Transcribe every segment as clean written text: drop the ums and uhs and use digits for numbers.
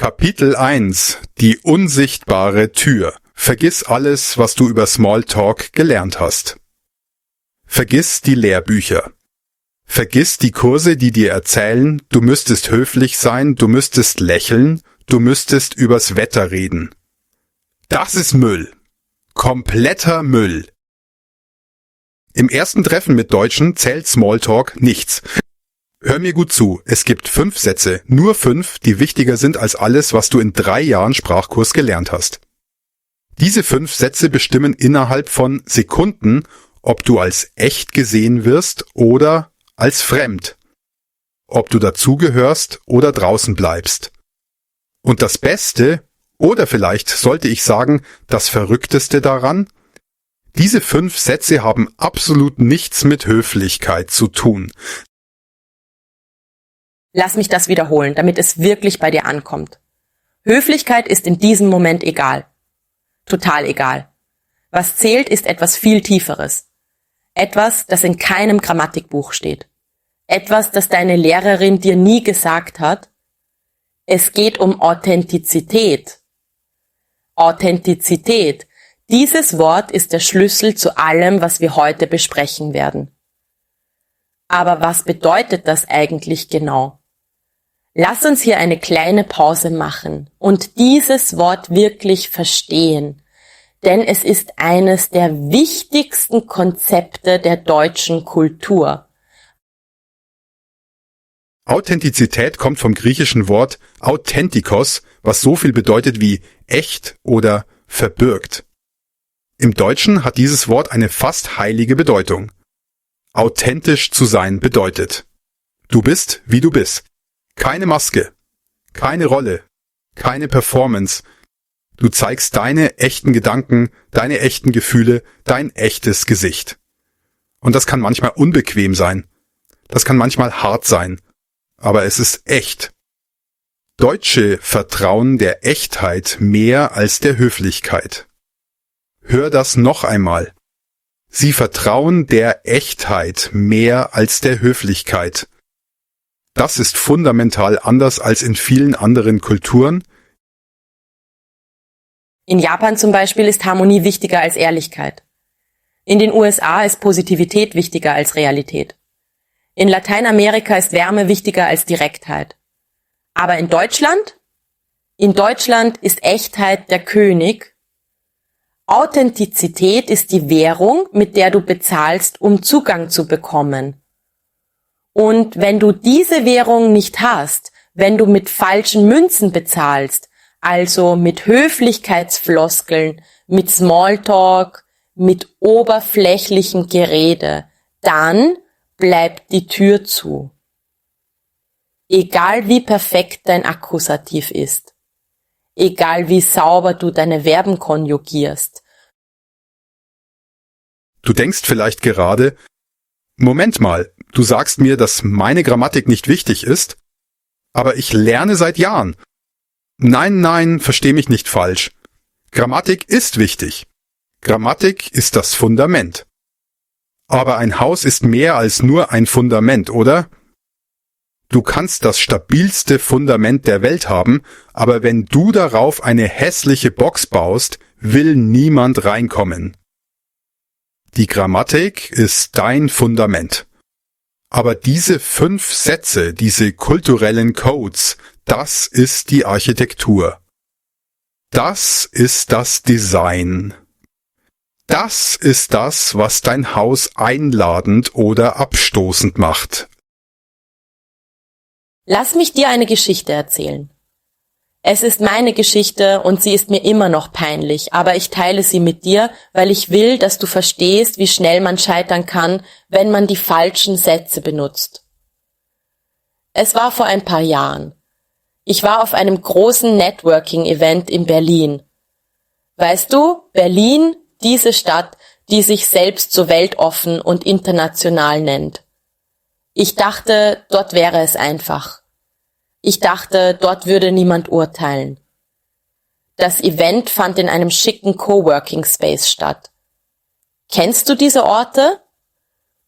Kapitel 1: Die unsichtbare Tür. Vergiss alles, was du über Smalltalk gelernt hast. Vergiss die Lehrbücher. Vergiss die Kurse, die dir erzählen, du müsstest höflich sein, du müsstest lächeln, du müsstest übers Wetter reden. Das ist Müll. Kompletter Müll. Im ersten Treffen mit Deutschen zählt Smalltalk nichts. Hör mir gut zu, es gibt 5 Sätze, nur 5, die wichtiger sind als alles, was du in 3 Jahren Sprachkurs gelernt hast. Diese 5 Sätze bestimmen innerhalb von Sekunden, ob du als echt gesehen wirst oder als fremd, ob du dazugehörst oder draußen bleibst. Und das Beste, oder vielleicht sollte ich sagen, das Verrückteste daran, diese 5 Sätze haben absolut nichts mit Höflichkeit zu tun. Lass mich das wiederholen, damit es wirklich bei dir ankommt. Höflichkeit ist in diesem Moment egal. Total egal. Was zählt, ist etwas viel Tieferes. Etwas, das in keinem Grammatikbuch steht. Etwas, das deine Lehrerin dir nie gesagt hat. Es geht um Authentizität. Authentizität. Dieses Wort ist der Schlüssel zu allem, was wir heute besprechen werden. Aber was bedeutet das eigentlich genau? Lass uns hier eine kleine Pause machen und dieses Wort wirklich verstehen, denn es ist eines der wichtigsten Konzepte der deutschen Kultur. Authentizität kommt vom griechischen Wort authentikos, was so viel bedeutet wie echt oder verbürgt. Im Deutschen hat dieses Wort eine fast heilige Bedeutung. Authentisch zu sein bedeutet: Du bist, wie du bist. Keine Maske, keine Rolle, keine Performance. Du zeigst deine echten Gedanken, deine echten Gefühle, dein echtes Gesicht. Und das kann manchmal unbequem sein. Das kann manchmal hart sein. Aber es ist echt. Deutsche vertrauen der Echtheit mehr als der Höflichkeit. Hör das noch einmal. Sie vertrauen der Echtheit mehr als der Höflichkeit. Das ist fundamental anders als in vielen anderen Kulturen. In Japan zum Beispiel ist Harmonie wichtiger als Ehrlichkeit. In den USA ist Positivität wichtiger als Realität. In Lateinamerika ist Wärme wichtiger als Direktheit. Aber in Deutschland? In Deutschland ist Echtheit der König. Authentizität ist die Währung, mit der du bezahlst, um Zugang zu bekommen. Und wenn du diese Währung nicht hast, wenn du mit falschen Münzen bezahlst, also mit Höflichkeitsfloskeln, mit Smalltalk, mit oberflächlichem Gerede, dann bleibt die Tür zu. Egal wie perfekt dein Akkusativ ist, egal wie sauber du deine Verben konjugierst. Du denkst vielleicht gerade: Moment mal, du sagst mir, dass meine Grammatik nicht wichtig ist, aber ich lerne seit Jahren. Nein, versteh mich nicht falsch. Grammatik ist wichtig. Grammatik ist das Fundament. Aber ein Haus ist mehr als nur ein Fundament, oder? Du kannst das stabilste Fundament der Welt haben, aber wenn du darauf eine hässliche Box baust, will niemand reinkommen. Die Grammatik ist dein Fundament. Aber diese 5 Sätze, diese kulturellen Codes, das ist die Architektur. Das ist das Design. Das ist das, was dein Haus einladend oder abstoßend macht. Lass mich dir eine Geschichte erzählen. Es ist meine Geschichte und sie ist mir immer noch peinlich, aber ich teile sie mit dir, weil ich will, dass du verstehst, wie schnell man scheitern kann, wenn man die falschen Sätze benutzt. Es war vor ein paar Jahren. Ich war auf einem großen Networking-Event in Berlin. Weißt du, Berlin, diese Stadt, die sich selbst so weltoffen und international nennt. Ich dachte, dort wäre es einfach. Ich dachte, dort würde niemand urteilen. Das Event fand in einem schicken Coworking Space statt. Kennst du diese Orte?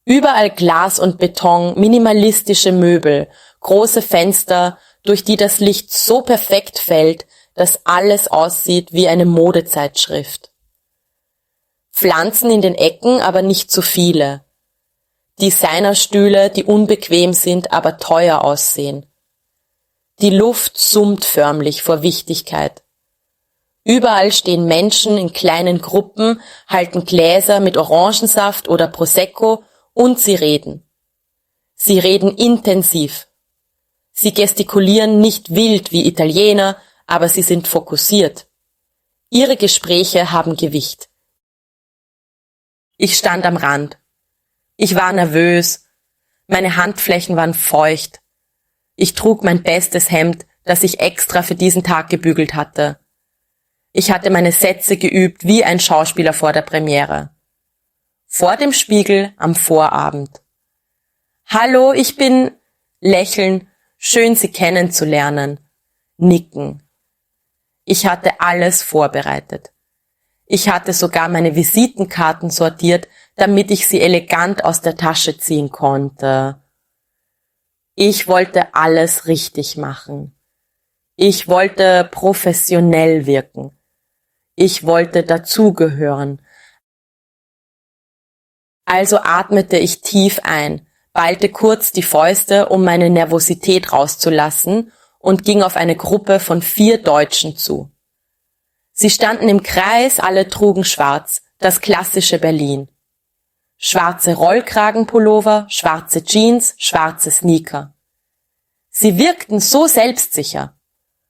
Überall Glas und Beton, minimalistische Möbel, große Fenster, durch die das Licht so perfekt fällt, dass alles aussieht wie eine Modezeitschrift. Pflanzen in den Ecken, aber nicht zu viele. Designerstühle, die unbequem sind, aber teuer aussehen. Die Luft summt förmlich vor Wichtigkeit. Überall stehen Menschen in kleinen Gruppen, halten Gläser mit Orangensaft oder Prosecco und sie reden. Sie reden intensiv. Sie gestikulieren nicht wild wie Italiener, aber sie sind fokussiert. Ihre Gespräche haben Gewicht. Ich stand am Rand. Ich war nervös. Meine Handflächen waren feucht. Ich trug mein bestes Hemd, das ich extra für diesen Tag gebügelt hatte. Ich hatte meine Sätze geübt wie ein Schauspieler vor der Premiere. Vor dem Spiegel am Vorabend. Hallo, ich bin... Lächeln, schön Sie kennenzulernen. Nicken. Ich hatte alles vorbereitet. Ich hatte sogar meine Visitenkarten sortiert, damit ich sie elegant aus der Tasche ziehen konnte. Ich wollte alles richtig machen. Ich wollte professionell wirken. Ich wollte dazugehören. Also atmete ich tief ein, ballte kurz die Fäuste, um meine Nervosität rauszulassen, und ging auf eine Gruppe von 4 Deutschen zu. Sie standen im Kreis, alle trugen schwarz, das klassische Berlin. Schwarze Rollkragenpullover, schwarze Jeans, schwarze Sneaker. Sie wirkten so selbstsicher,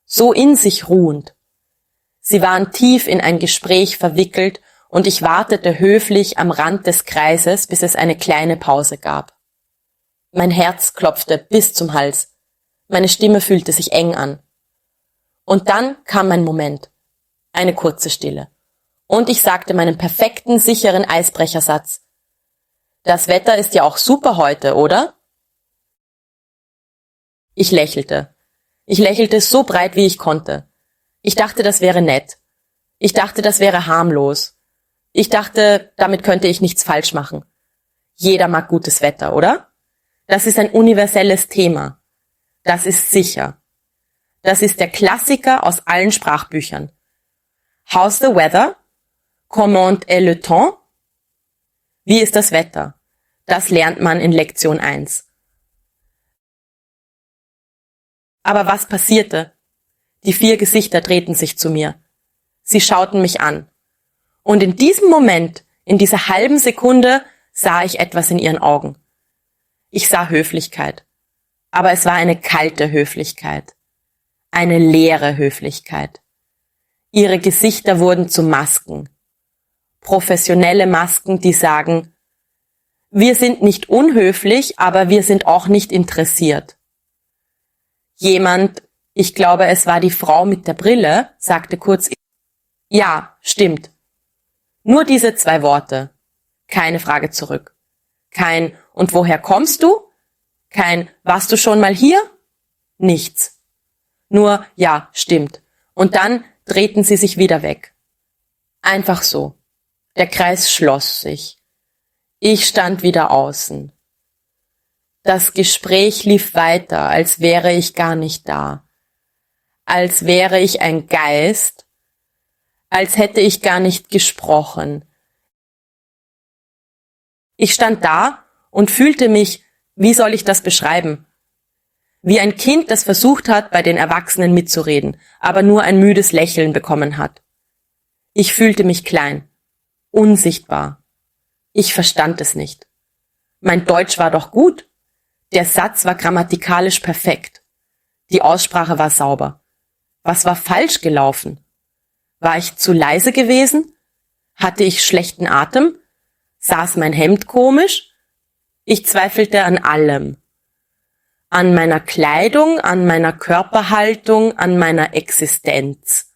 so in sich ruhend. Sie waren tief in ein Gespräch verwickelt und ich wartete höflich am Rand des Kreises, bis es eine kleine Pause gab. Mein Herz klopfte bis zum Hals. Meine Stimme fühlte sich eng an. Und dann kam mein Moment. Eine kurze Stille. Und ich sagte meinen perfekten, sicheren Eisbrechersatz. Das Wetter ist ja auch super heute, oder? Ich lächelte. Ich lächelte so breit, wie ich konnte. Ich dachte, das wäre nett. Ich dachte, das wäre harmlos. Ich dachte, damit könnte ich nichts falsch machen. Jeder mag gutes Wetter, oder? Das ist ein universelles Thema. Das ist sicher. Das ist der Klassiker aus allen Sprachbüchern. How's the weather? Comment est le temps? Wie ist das Wetter? Das lernt man in Lektion 1. Aber was passierte? Die 4 Gesichter drehten sich zu mir. Sie schauten mich an. Und in diesem Moment, in dieser halben Sekunde, sah ich etwas in ihren Augen. Ich sah Höflichkeit. Aber es war eine kalte Höflichkeit. Eine leere Höflichkeit. Ihre Gesichter wurden zu Masken. Professionelle Masken, die sagen, wir sind nicht unhöflich, aber wir sind auch nicht interessiert. Jemand, ich glaube, es war die Frau mit der Brille, sagte kurz, ja, stimmt. Nur diese 2 Worte. Keine Frage zurück. Kein, und woher kommst du? Kein, warst du schon mal hier? Nichts. Nur, ja, stimmt. Und dann drehten sie sich wieder weg. Einfach so. Der Kreis schloss sich. Ich stand wieder außen. Das Gespräch lief weiter, als wäre ich gar nicht da. Als wäre ich ein Geist. Als hätte ich gar nicht gesprochen. Ich stand da und fühlte mich, wie soll ich das beschreiben? Wie ein Kind, das versucht hat, bei den Erwachsenen mitzureden, aber nur ein müdes Lächeln bekommen hat. Ich fühlte mich klein, unsichtbar. Ich verstand es nicht. Mein Deutsch war doch gut. Der Satz war grammatikalisch perfekt. Die Aussprache war sauber. Was war falsch gelaufen? War ich zu leise gewesen? Hatte ich schlechten Atem? Saß mein Hemd komisch? Ich zweifelte an allem. An meiner Kleidung, an meiner Körperhaltung, an meiner Existenz.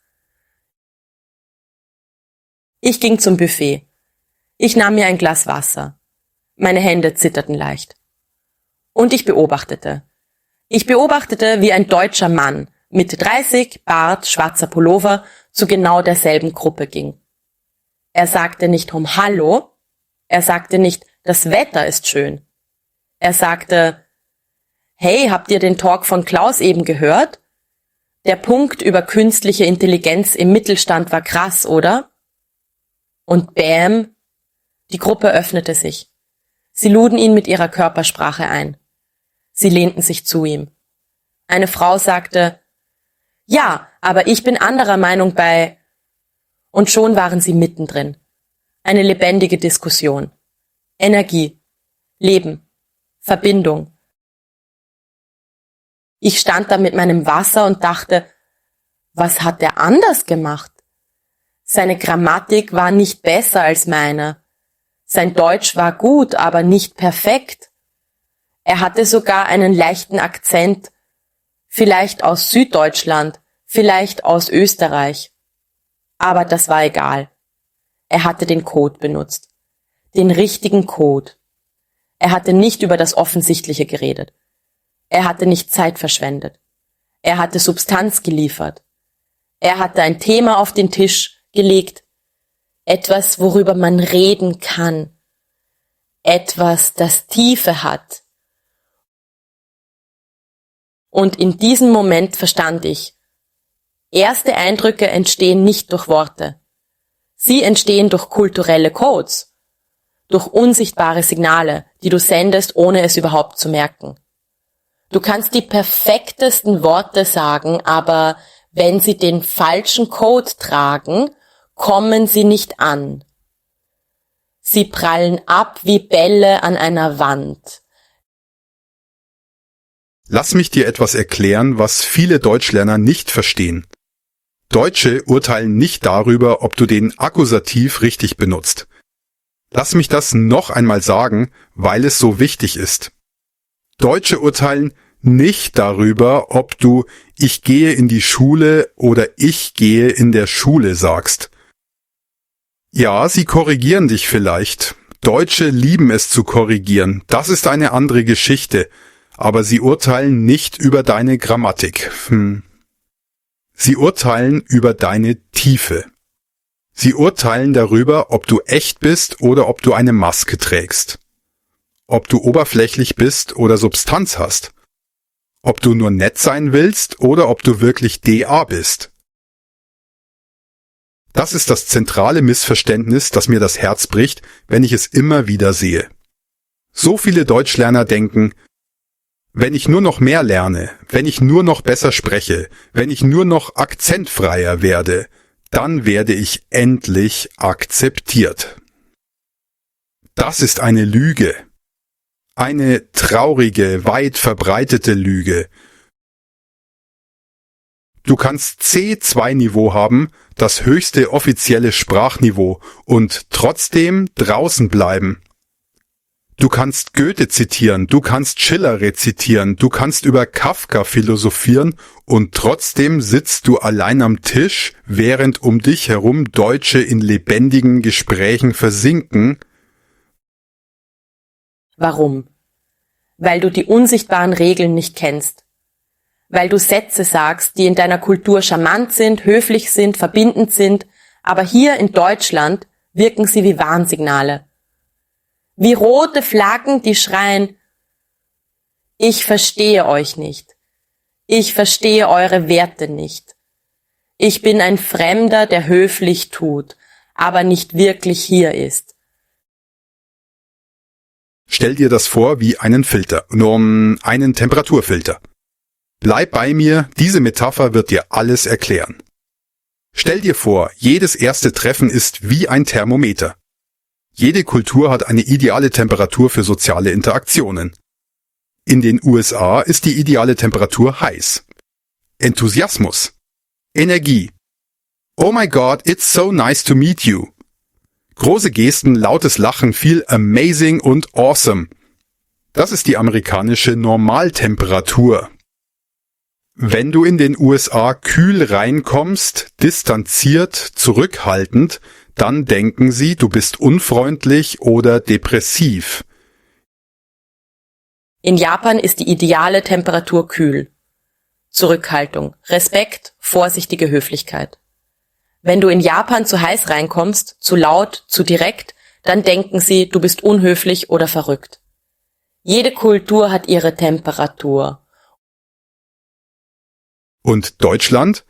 Ich ging zum Buffet. Ich nahm mir ein Glas Wasser. Meine Hände zitterten leicht. Und ich beobachtete. Ich beobachtete, wie ein deutscher Mann, Mitte 30, Bart, schwarzer Pullover, zu genau derselben Gruppe ging. Er sagte nicht Hallo, er sagte nicht, das Wetter ist schön. Er sagte, Hey, habt ihr den Talk von Klaus eben gehört? Der Punkt über künstliche Intelligenz im Mittelstand war krass, oder? Und bäm, die Gruppe öffnete sich. Sie luden ihn mit ihrer Körpersprache ein. Sie lehnten sich zu ihm. Eine Frau sagte, ja, aber ich bin anderer Meinung bei... Und schon waren sie mittendrin. Eine lebendige Diskussion. Energie, Leben, Verbindung. Ich stand da mit meinem Wasser und dachte, was hat er anders gemacht? Seine Grammatik war nicht besser als meine. Sein Deutsch war gut, aber nicht perfekt. Er hatte sogar einen leichten Akzent, vielleicht aus Süddeutschland, vielleicht aus Österreich. Aber das war egal. Er hatte den Code benutzt. Den richtigen Code. Er hatte nicht über das Offensichtliche geredet. Er hatte nicht Zeit verschwendet. Er hatte Substanz geliefert. Er hatte ein Thema auf den Tisch gelegt. Etwas, worüber man reden kann. Etwas, das Tiefe hat. Und in diesem Moment verstand ich, erste Eindrücke entstehen nicht durch Worte. Sie entstehen durch kulturelle Codes, durch unsichtbare Signale, die du sendest, ohne es überhaupt zu merken. Du kannst die perfektesten Worte sagen, aber wenn sie den falschen Code tragen, kommen sie nicht an. Sie prallen ab wie Bälle an einer Wand. Lass mich dir etwas erklären, was viele Deutschlerner nicht verstehen. Deutsche urteilen nicht darüber, ob du den Akkusativ richtig benutzt. Lass mich das noch einmal sagen, weil es so wichtig ist. Deutsche urteilen nicht darüber, ob du ich gehe in die Schule oder ich gehe in der Schule sagst. Ja, sie korrigieren dich vielleicht. Deutsche lieben es zu korrigieren. Das ist eine andere Geschichte. Aber sie urteilen nicht über deine Grammatik. Sie urteilen über deine Tiefe. Sie urteilen darüber, ob du echt bist oder ob du eine Maske trägst. Ob du oberflächlich bist oder Substanz hast. Ob du nur nett sein willst oder ob du wirklich DA bist. Das ist das zentrale Missverständnis, das mir das Herz bricht, wenn ich es immer wieder sehe. So viele Deutschlerner denken, wenn ich nur noch mehr lerne, wenn ich nur noch besser spreche, wenn ich nur noch akzentfreier werde, dann werde ich endlich akzeptiert. Das ist eine Lüge. Eine traurige, weit verbreitete Lüge. Du kannst C2-Niveau haben, das höchste offizielle Sprachniveau, und trotzdem draußen bleiben. Du kannst Goethe zitieren, du kannst Schiller rezitieren, du kannst über Kafka philosophieren und trotzdem sitzt du allein am Tisch, während um dich herum Deutsche in lebendigen Gesprächen versinken. Warum? Weil du die unsichtbaren Regeln nicht kennst. Weil du Sätze sagst, die in deiner Kultur charmant sind, höflich sind, verbindend sind, aber hier in Deutschland wirken sie wie Warnsignale. Wie rote Flaggen, die schreien, ich verstehe euch nicht. Ich verstehe eure Werte nicht. Ich bin ein Fremder, der höflich tut, aber nicht wirklich hier ist. Stell dir das vor wie einen Filter, nur einen Temperaturfilter. Bleib bei mir, diese Metapher wird dir alles erklären. Stell dir vor, jedes erste Treffen ist wie ein Thermometer. Jede Kultur hat eine ideale Temperatur für soziale Interaktionen. In den USA ist die ideale Temperatur heiß. Enthusiasmus. Energie. Oh my God, it's so nice to meet you. Große Gesten, lautes Lachen, viel amazing und awesome. Das ist die amerikanische Normaltemperatur. Wenn du in den USA kühl reinkommst, distanziert, zurückhaltend, dann denken sie, du bist unfreundlich oder depressiv. In Japan ist die ideale Temperatur kühl. Zurückhaltung, Respekt, vorsichtige Höflichkeit. Wenn du in Japan zu heiß reinkommst, zu laut, zu direkt, dann denken sie, du bist unhöflich oder verrückt. Jede Kultur hat ihre Temperatur. Und Deutschland?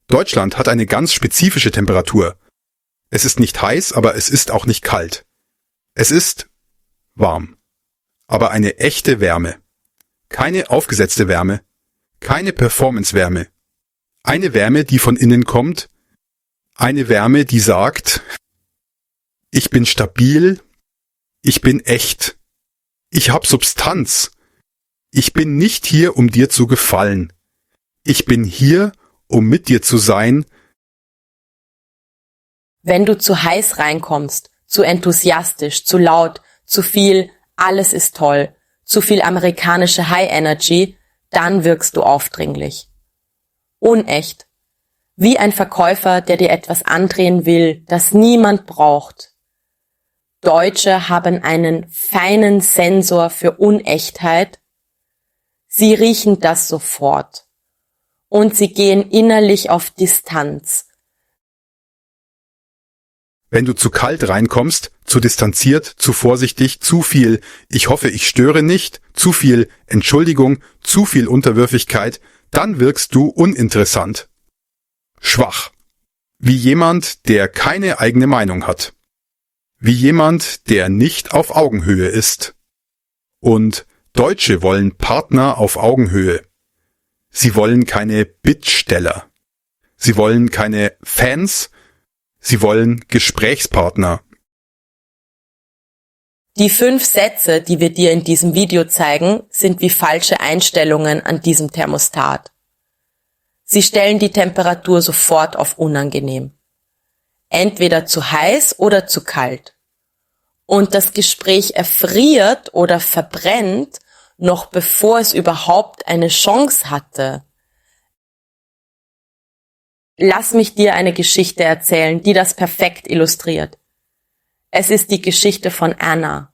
Deutschland hat eine ganz spezifische Temperatur. Es ist nicht heiß, aber es ist auch nicht kalt. Es ist warm. Aber eine echte Wärme. Keine aufgesetzte Wärme. Keine Performance-Wärme. Eine Wärme, die von innen kommt. Eine Wärme, die sagt, ich bin stabil, ich bin echt, ich hab Substanz, ich bin nicht hier, um dir zu gefallen. Ich bin hier, um mit dir zu sein. Wenn du zu heiß reinkommst, zu enthusiastisch, zu laut, zu viel, alles ist toll, zu viel amerikanische High Energy, dann wirkst du aufdringlich. Unecht. Wie ein Verkäufer, der dir etwas andrehen will, das niemand braucht. Deutsche haben einen feinen Sensor für Unechtheit. Sie riechen das sofort. Und sie gehen innerlich auf Distanz. Wenn du zu kalt reinkommst, zu distanziert, zu vorsichtig, zu viel, ich hoffe, ich störe nicht, zu viel Entschuldigung, zu viel Unterwürfigkeit, dann wirkst du uninteressant. Schwach. Wie jemand, der keine eigene Meinung hat. Wie jemand, der nicht auf Augenhöhe ist. Und Deutsche wollen Partner auf Augenhöhe. Sie wollen keine Bittsteller. Sie wollen keine Fans. Sie wollen Gesprächspartner. Die 5 Sätze, die wir dir in diesem Video zeigen, sind wie falsche Einstellungen an diesem Thermostat. Sie stellen die Temperatur sofort auf unangenehm. Entweder zu heiß oder zu kalt. Und das Gespräch erfriert oder verbrennt, noch bevor es überhaupt eine Chance hatte. Lass mich dir eine Geschichte erzählen, die das perfekt illustriert. Es ist die Geschichte von Anna.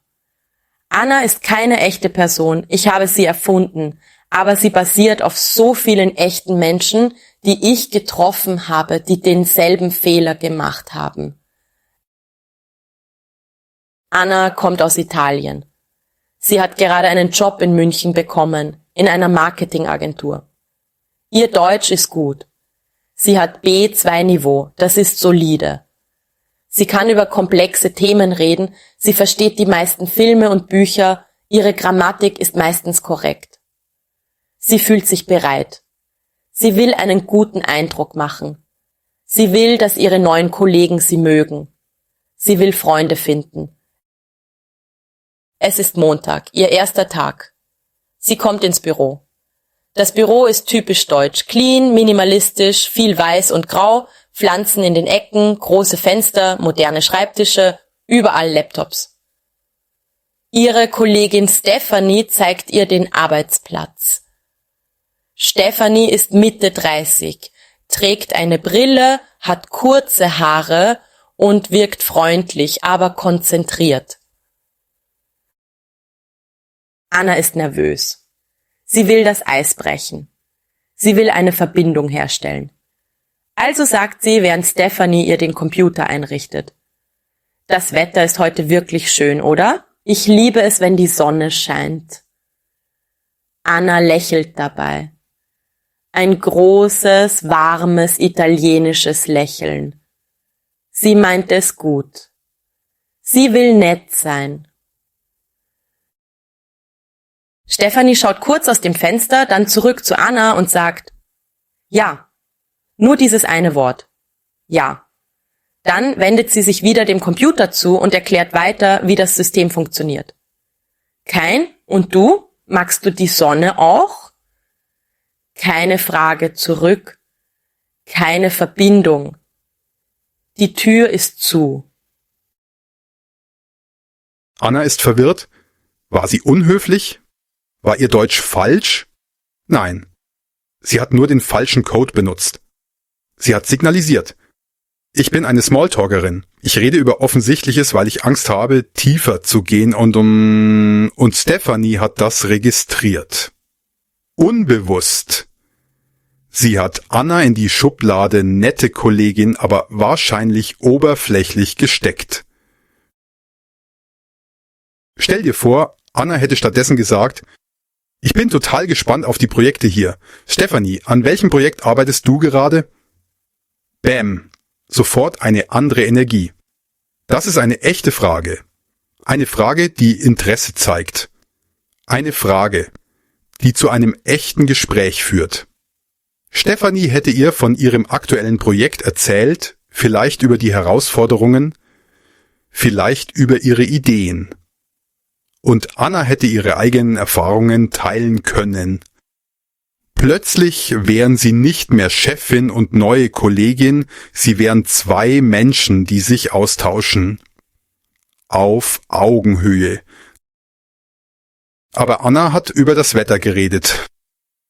Anna ist keine echte Person, ich habe sie erfunden, aber sie basiert auf so vielen echten Menschen, die ich getroffen habe, die denselben Fehler gemacht haben. Anna kommt aus Italien. Sie hat gerade einen Job in München bekommen, in einer Marketingagentur. Ihr Deutsch ist gut. Sie hat B2-Niveau, das ist solide. Sie kann über komplexe Themen reden, sie versteht die meisten Filme und Bücher, ihre Grammatik ist meistens korrekt. Sie fühlt sich bereit. Sie will einen guten Eindruck machen. Sie will, dass ihre neuen Kollegen sie mögen. Sie will Freunde finden. Es ist Montag, ihr erster Tag. Sie kommt ins Büro. Das Büro ist typisch deutsch, clean, minimalistisch, viel weiß und grau, Pflanzen in den Ecken, große Fenster, moderne Schreibtische, überall Laptops. Ihre Kollegin Stephanie zeigt ihr den Arbeitsplatz. Stephanie ist Mitte 30, trägt eine Brille, hat kurze Haare und wirkt freundlich, aber konzentriert. Anna ist nervös. Sie will das Eis brechen. Sie will eine Verbindung herstellen. Also sagt sie, während Stephanie ihr den Computer einrichtet. Das Wetter ist heute wirklich schön, oder? Ich liebe es, wenn die Sonne scheint. Anna lächelt dabei. Ein großes, warmes, italienisches Lächeln. Sie meint es gut. Sie will nett sein. Stephanie schaut kurz aus dem Fenster, dann zurück zu Anna und sagt, ja, nur dieses eine Wort, ja. Dann wendet sie sich wieder dem Computer zu und erklärt weiter, wie das System funktioniert. Kein, und du? Magst du die Sonne auch? Keine Frage zurück, keine Verbindung. Die Tür ist zu. Anna ist verwirrt. War sie unhöflich? War ihr Deutsch falsch? Nein. Sie hat nur den falschen Code benutzt. Sie hat signalisiert. Ich bin eine Smalltalkerin. Ich rede über Offensichtliches, weil ich Angst habe, tiefer zu gehen und Stephanie hat das registriert. Unbewusst. Sie hat Anna in die Schublade nette Kollegin, aber wahrscheinlich oberflächlich gesteckt. Stell dir vor, Anna hätte stattdessen gesagt, ich bin total gespannt auf die Projekte hier. Stefanie, an welchem Projekt arbeitest du gerade? Bäm, sofort eine andere Energie. Das ist eine echte Frage. Eine Frage, die Interesse zeigt. Eine Frage, die zu einem echten Gespräch führt. Stefanie hätte ihr von ihrem aktuellen Projekt erzählt, vielleicht über die Herausforderungen, vielleicht über ihre Ideen. Und Anna hätte ihre eigenen Erfahrungen teilen können. Plötzlich wären sie nicht mehr Chefin und neue Kollegin, sie wären zwei Menschen, die sich austauschen. Auf Augenhöhe. Aber Anna hat über das Wetter geredet.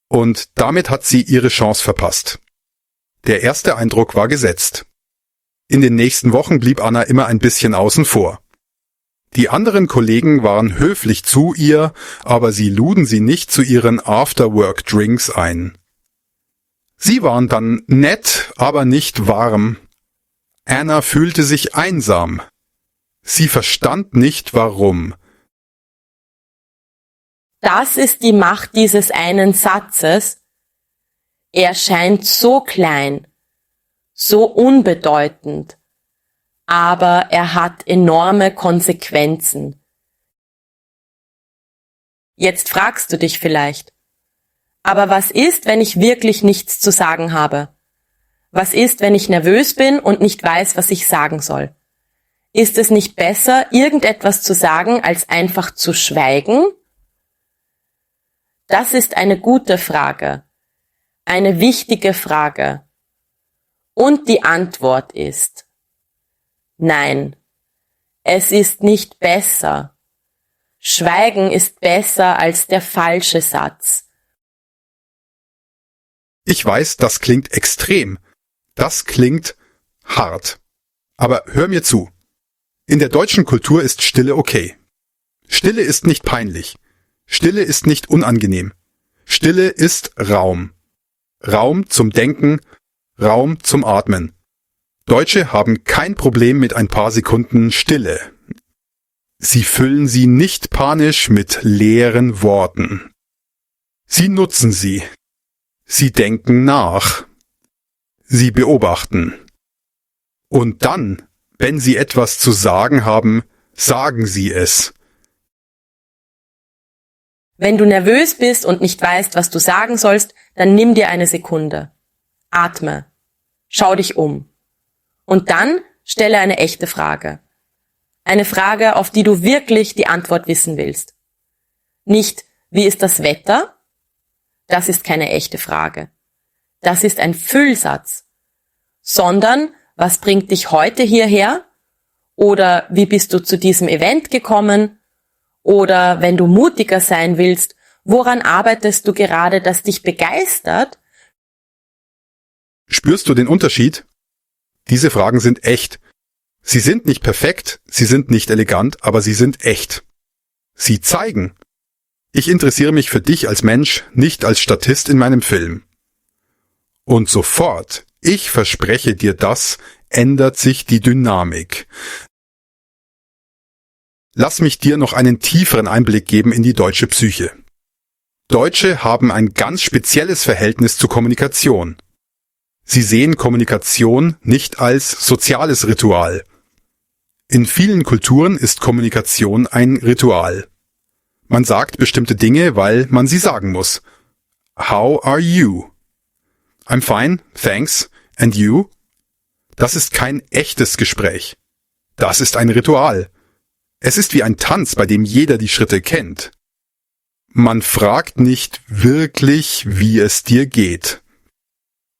Und damit hat sie ihre Chance verpasst. Der erste Eindruck war gesetzt. In den nächsten Wochen blieb Anna immer ein bisschen außen vor. Die anderen Kollegen waren höflich zu ihr, aber sie luden sie nicht zu ihren After-Work-Drinks ein. Sie waren dann nett, aber nicht warm. Anna fühlte sich einsam. Sie verstand nicht, warum. Das ist die Macht dieses einen Satzes. Er scheint so klein, so unbedeutend, aber er hat enorme Konsequenzen. Jetzt fragst du dich vielleicht, aber was ist, wenn ich wirklich nichts zu sagen habe? Was ist, wenn ich nervös bin und nicht weiß, was ich sagen soll? Ist es nicht besser, irgendetwas zu sagen, als einfach zu schweigen? Das ist eine gute Frage, eine wichtige Frage. Und die Antwort ist: Nein, es ist nicht besser. Schweigen ist besser als der falsche Satz. Ich weiß, das klingt extrem. Das klingt hart. Aber hör mir zu. In der deutschen Kultur ist Stille okay. Stille ist nicht peinlich. Stille ist nicht unangenehm. Stille ist Raum. Raum zum Denken, Raum zum Atmen. Deutsche haben kein Problem mit ein paar Sekunden Stille. Sie füllen sie nicht panisch mit leeren Worten. Sie nutzen sie. Sie denken nach. Sie beobachten. Und dann, wenn sie etwas zu sagen haben, sagen sie es. Wenn du nervös bist und nicht weißt, was du sagen sollst, dann nimm dir eine Sekunde. Atme. Schau dich um. Und dann stelle eine echte Frage. Eine Frage, auf die du wirklich die Antwort wissen willst. Nicht, wie ist das Wetter? Das ist keine echte Frage. Das ist ein Füllsatz. Sondern, was bringt dich heute hierher? Oder wie bist du zu diesem Event gekommen? Oder wenn du mutiger sein willst, woran arbeitest du gerade, das dich begeistert? Spürst du den Unterschied? Diese Fragen sind echt. Sie sind nicht perfekt, sie sind nicht elegant, aber sie sind echt. Sie zeigen: Ich interessiere mich für dich als Mensch, nicht als Statist in meinem Film. Und sofort, ich verspreche dir das, ändert sich die Dynamik. Lass mich dir noch einen tieferen Einblick geben in die deutsche Psyche. Deutsche haben ein ganz spezielles Verhältnis zu Kommunikation. Sie sehen Kommunikation nicht als soziales Ritual. In vielen Kulturen ist Kommunikation ein Ritual. Man sagt bestimmte Dinge, weil man sie sagen muss. How are you? I'm fine, thanks. And you? Das ist kein echtes Gespräch. Das ist ein Ritual. Es ist wie ein Tanz, bei dem jeder die Schritte kennt. Man fragt nicht wirklich, wie es dir geht.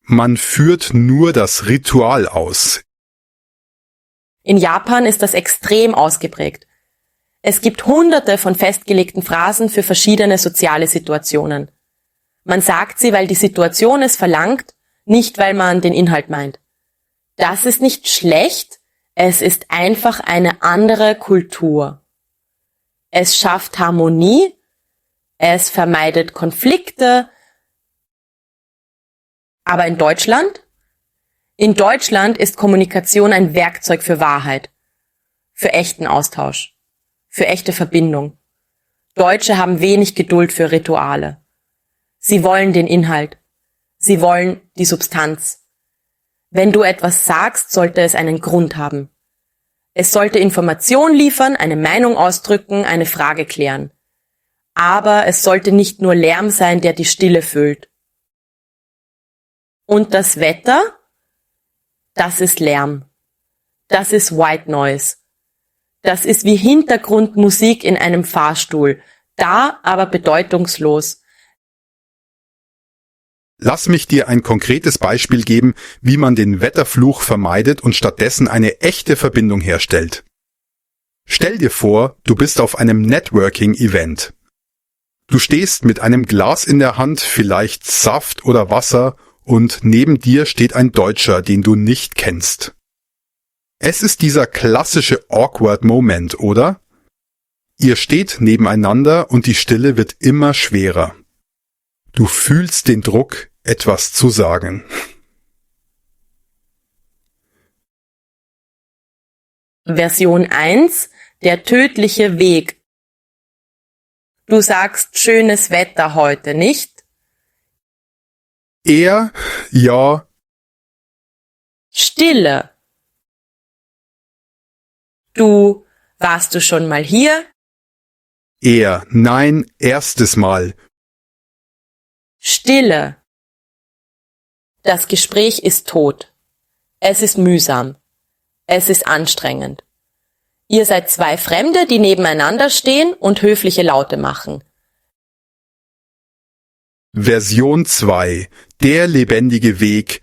Man führt nur das Ritual aus. In Japan ist das extrem ausgeprägt. Es gibt hunderte von festgelegten Phrasen für verschiedene soziale Situationen. Man sagt sie, weil die Situation es verlangt, nicht weil man den Inhalt meint. Das ist nicht schlecht, es ist einfach eine andere Kultur. Es schafft Harmonie, es vermeidet Konflikte. Aber in Deutschland? In Deutschland ist Kommunikation ein Werkzeug für Wahrheit, für echten Austausch, für echte Verbindung. Deutsche haben wenig Geduld für Rituale. Sie wollen den Inhalt. Sie wollen die Substanz. Wenn du etwas sagst, sollte es einen Grund haben. Es sollte Information liefern, eine Meinung ausdrücken, eine Frage klären. Aber es sollte nicht nur Lärm sein, der die Stille füllt. Und das Wetter? Das ist Lärm. Das ist White Noise. Das ist wie Hintergrundmusik in einem Fahrstuhl, da aber bedeutungslos. Lass mich dir ein konkretes Beispiel geben, wie man den Wetterfluch vermeidet und stattdessen eine echte Verbindung herstellt. Stell dir vor, du bist auf einem Networking-Event. Du stehst mit einem Glas in der Hand, vielleicht Saft oder Wasser, und neben dir steht ein Deutscher, den du nicht kennst. Es ist dieser klassische awkward Moment, oder? Ihr steht nebeneinander und die Stille wird immer schwerer. Du fühlst den Druck, etwas zu sagen. Version 1, der tödliche Weg. Du sagst schönes Wetter heute, nicht? Er, ja, Stille. Du, warst du schon mal hier? er, nein, erstes Mal. Stille. Das Gespräch ist tot. Es ist mühsam. Es ist anstrengend. Ihr seid zwei Fremde, die nebeneinander stehen und höfliche Laute machen. Version 2, der lebendige Weg.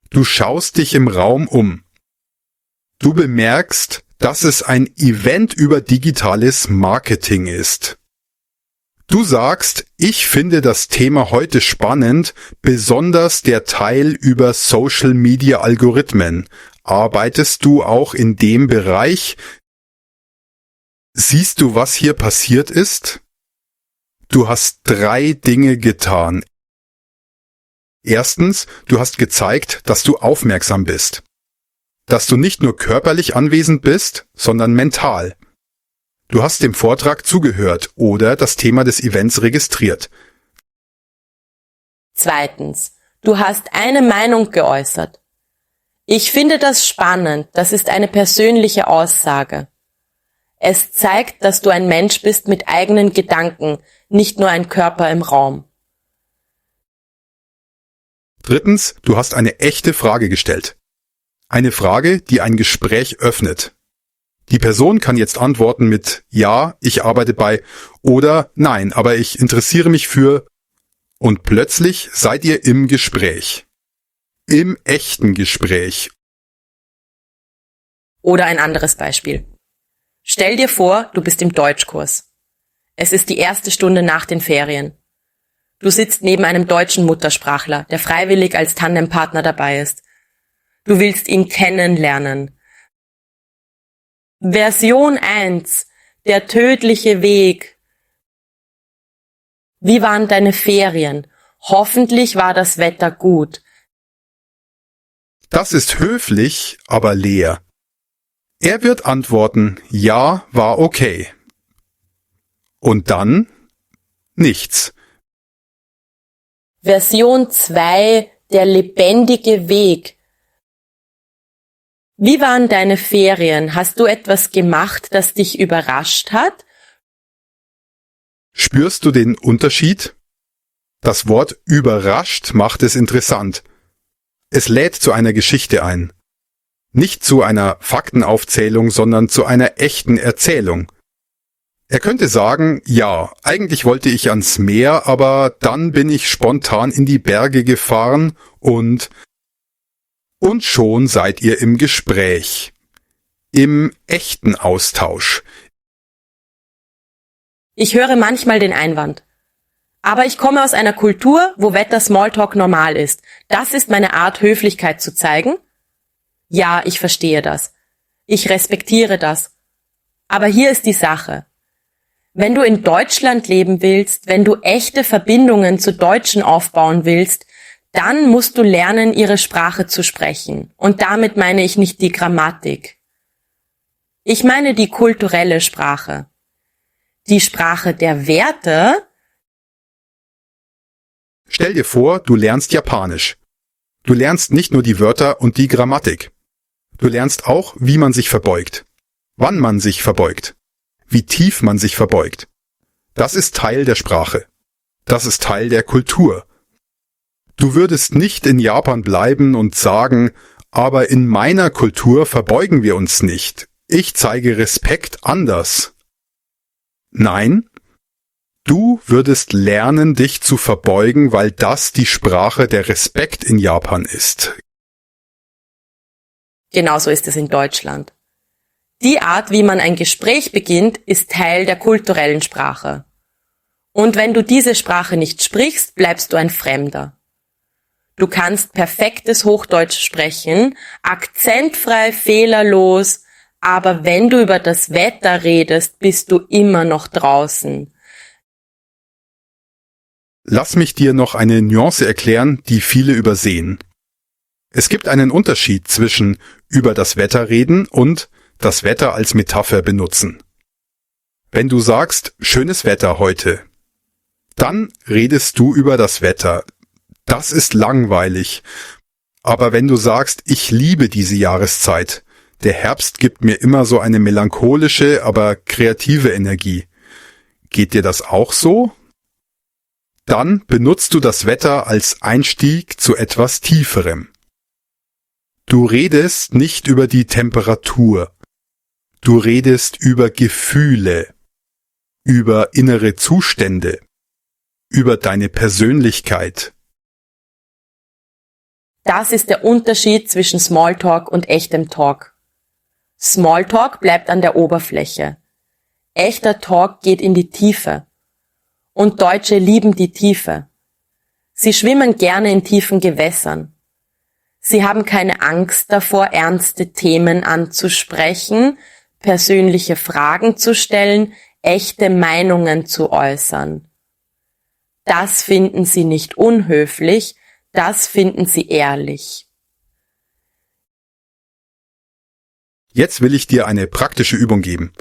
Du schaust dich im Raum um. Du bemerkst, dass es ein Event über digitales Marketing ist. Du sagst, ich finde das Thema heute spannend, besonders der Teil über Social Media Algorithmen. Arbeitest du auch in dem Bereich? Siehst du, was hier passiert ist? Du hast 3 Dinge getan. Erstens, du hast gezeigt, dass du aufmerksam bist. Dass du nicht nur körperlich anwesend bist, sondern mental. Du hast dem Vortrag zugehört oder das Thema des Events registriert. Zweitens, du hast eine Meinung geäußert. Ich finde das spannend, das ist eine persönliche Aussage. Es zeigt, dass du ein Mensch bist mit eigenen Gedanken, nicht nur ein Körper im Raum. Drittens, du hast eine echte Frage gestellt. Eine Frage, die ein Gespräch öffnet. Die Person kann jetzt antworten mit Ja, ich arbeite bei oder Nein, aber ich interessiere mich für und plötzlich seid ihr im Gespräch. Im echten Gespräch. Oder ein anderes Beispiel. Stell dir vor, du bist im Deutschkurs. Es ist die erste Stunde nach den Ferien. Du sitzt neben einem deutschen Muttersprachler, der freiwillig als Tandempartner dabei ist. Du willst ihn kennenlernen. Version 1, der tödliche Weg. Wie waren deine Ferien? Hoffentlich war das Wetter gut. Das ist höflich, aber leer. Er wird antworten, ja, war okay. Und dann? Nichts. Version 2, der lebendige Weg. Wie waren deine Ferien? Hast du etwas gemacht, das dich überrascht hat? Spürst du den Unterschied? Das Wort überrascht macht es interessant. Es lädt zu einer Geschichte ein. Nicht zu einer Faktenaufzählung, sondern zu einer echten Erzählung. Er könnte sagen, ja, eigentlich wollte ich ans Meer, aber dann bin ich spontan in die Berge gefahren und schon seid ihr im Gespräch. Im echten Austausch. Ich höre manchmal den Einwand. Aber ich komme aus einer Kultur, wo Wetter-Smalltalk normal ist. Das ist meine Art, Höflichkeit zu zeigen? Ja, ich verstehe das. Ich respektiere das. Aber hier ist die Sache. Wenn du in Deutschland leben willst, wenn du echte Verbindungen zu Deutschen aufbauen willst, dann musst du lernen, ihre Sprache zu sprechen. Und damit meine ich nicht die Grammatik. Ich meine die kulturelle Sprache. Die Sprache der Werte? Stell dir vor, du lernst Japanisch. Du lernst nicht nur die Wörter und die Grammatik. Du lernst auch, wie man sich verbeugt, wann man sich verbeugt, wie tief man sich verbeugt. Das ist Teil der Sprache. Das ist Teil der Kultur. Du würdest nicht in Japan bleiben und sagen, aber in meiner Kultur verbeugen wir uns nicht. Ich zeige Respekt anders. Nein, du würdest lernen, dich zu verbeugen, weil das die Sprache der Respekt in Japan ist. Genauso ist es in Deutschland. Die Art, wie man ein Gespräch beginnt, ist Teil der kulturellen Sprache. Und wenn du diese Sprache nicht sprichst, bleibst du ein Fremder. Du kannst perfektes Hochdeutsch sprechen, akzentfrei, fehlerlos, aber wenn du über das Wetter redest, bist du immer noch draußen. Lass mich dir noch eine Nuance erklären, die viele übersehen. Es gibt einen Unterschied zwischen über das Wetter reden und das Wetter als Metapher benutzen. Wenn du sagst, schönes Wetter heute, dann redest du über das Wetter. Das ist langweilig. Aber wenn du sagst, ich liebe diese Jahreszeit, der Herbst gibt mir immer so eine melancholische, aber kreative Energie. Geht dir das auch so? Dann benutzt du das Wetter als Einstieg zu etwas Tieferem. Du redest nicht über die Temperatur. Du redest über Gefühle, über innere Zustände, über deine Persönlichkeit. Das ist der Unterschied zwischen Smalltalk und echtem Talk. Smalltalk bleibt an der Oberfläche. Echter Talk geht in die Tiefe. Und Deutsche lieben die Tiefe. Sie schwimmen gerne in tiefen Gewässern. Sie haben keine Angst davor, ernste Themen anzusprechen, persönliche Fragen zu stellen, echte Meinungen zu äußern. Das finden sie nicht unhöflich, das finden sie ehrlich. Jetzt will ich dir eine praktische Übung geben.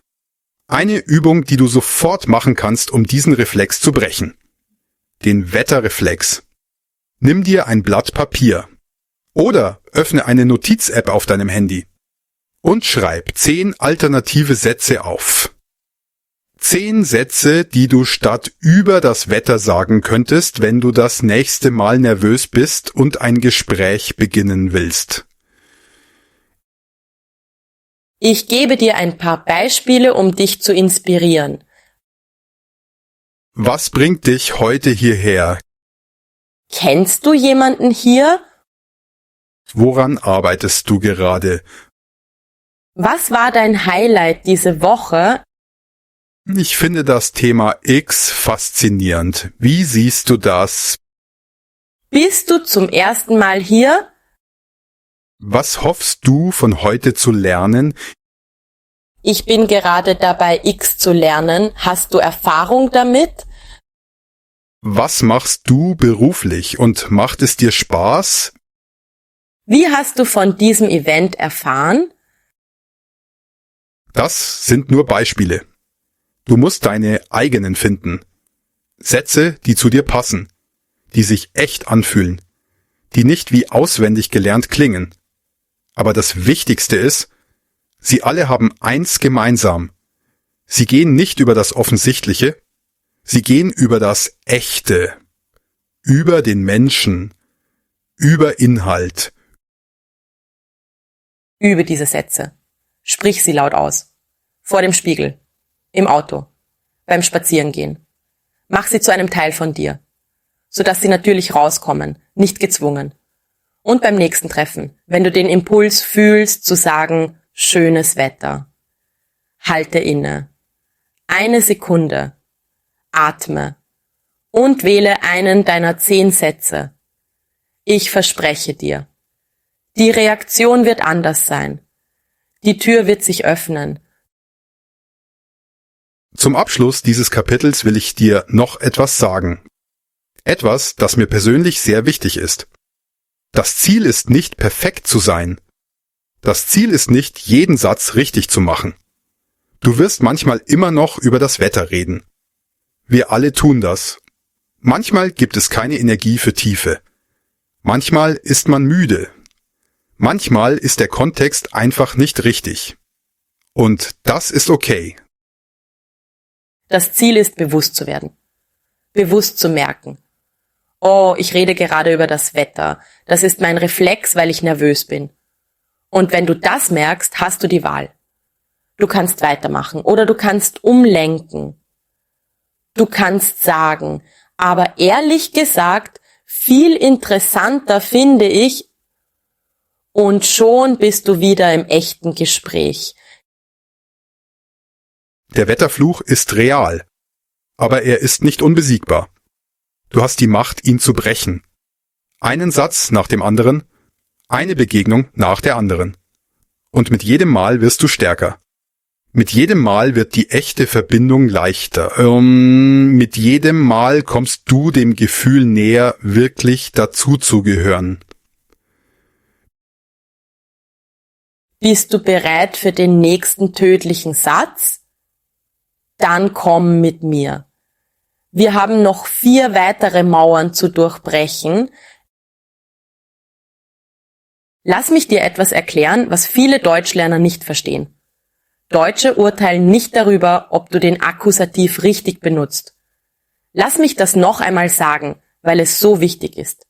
Eine Übung, die du sofort machen kannst, um diesen Reflex zu brechen. Den Wetterreflex. Nimm dir ein Blatt Papier oder öffne eine Notiz-App auf deinem Handy und schreib 10 alternative Sätze auf. 10 Sätze, die du statt über das Wetter sagen könntest, wenn du das nächste Mal nervös bist und ein Gespräch beginnen willst. Ich gebe dir ein paar Beispiele, um dich zu inspirieren. Was bringt dich heute hierher? Kennst du jemanden hier? Woran arbeitest du gerade? Was war dein Highlight diese Woche? Ich finde das Thema X faszinierend. Wie siehst du das? Bist du zum ersten Mal hier? Was hoffst du von heute zu lernen? Ich bin gerade dabei, X zu lernen. Hast du Erfahrung damit? Was machst du beruflich und macht es dir Spaß? Wie hast du von diesem Event erfahren? Das sind nur Beispiele. Du musst deine eigenen finden. Sätze, die zu dir passen, die sich echt anfühlen, die nicht wie auswendig gelernt klingen. Aber das Wichtigste ist, sie alle haben eins gemeinsam. Sie gehen nicht über das Offensichtliche, sie gehen über das Echte, über den Menschen, über Inhalt. Übe diese Sätze. Sprich sie laut aus. Vor dem Spiegel. Im Auto. Beim Spazierengehen. Mach sie zu einem Teil von dir. Sodass sie natürlich rauskommen, nicht gezwungen. Und beim nächsten Treffen, wenn du den Impuls fühlst, zu sagen, schönes Wetter. Halte inne. 1 Sekunde. Atme. Und wähle einen deiner 10 Sätze. Ich verspreche dir. Die Reaktion wird anders sein. Die Tür wird sich öffnen. Zum Abschluss dieses Kapitels will ich dir noch etwas sagen. Etwas, das mir persönlich sehr wichtig ist. Das Ziel ist nicht, perfekt zu sein. Das Ziel ist nicht, jeden Satz richtig zu machen. Du wirst manchmal immer noch über das Wetter reden. Wir alle tun das. Manchmal gibt es keine Energie für Tiefe. Manchmal ist man müde. Manchmal ist der Kontext einfach nicht richtig. Und das ist okay. Das Ziel ist, bewusst zu werden. Bewusst zu merken. Oh, ich rede gerade über das Wetter. Das ist mein Reflex, weil ich nervös bin. Und wenn du das merkst, hast du die Wahl. Du kannst weitermachen oder du kannst umlenken. Du kannst sagen, aber ehrlich gesagt, viel interessanter finde ich, und schon bist du wieder im echten Gespräch. Der Wetterfluch ist real, aber er ist nicht unbesiegbar. Du hast die Macht, ihn zu brechen. Einen Satz nach dem anderen, eine Begegnung nach der anderen. Und mit jedem Mal wirst du stärker. Mit jedem Mal wird die echte Verbindung leichter. Mit jedem Mal kommst du dem Gefühl näher, wirklich dazuzugehören. Bist du bereit für den nächsten tödlichen Satz? Dann komm mit mir. Wir haben noch 4 weitere Mauern zu durchbrechen. Lass mich dir etwas erklären, was viele Deutschlerner nicht verstehen. Deutsche urteilen nicht darüber, ob du den Akkusativ richtig benutzt. Lass mich das noch einmal sagen, weil es so wichtig ist.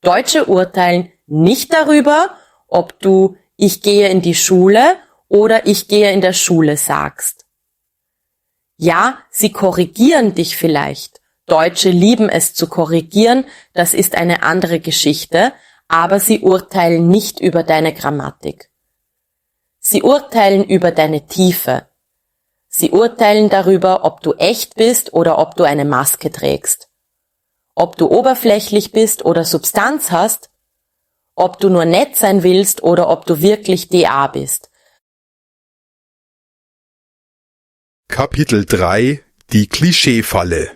Deutsche urteilen nicht darüber, ob du ich gehe in die Schule oder ich gehe in der Schule sagst. Ja, sie korrigieren dich vielleicht. Deutsche lieben es zu korrigieren, das ist eine andere Geschichte, aber sie urteilen nicht über deine Grammatik. Sie urteilen über deine Tiefe. Sie urteilen darüber, ob du echt bist oder ob du eine Maske trägst. Ob du oberflächlich bist oder Substanz hast, ob du nur nett sein willst oder ob du wirklich DA bist. Kapitel 3: Die Klischeefalle.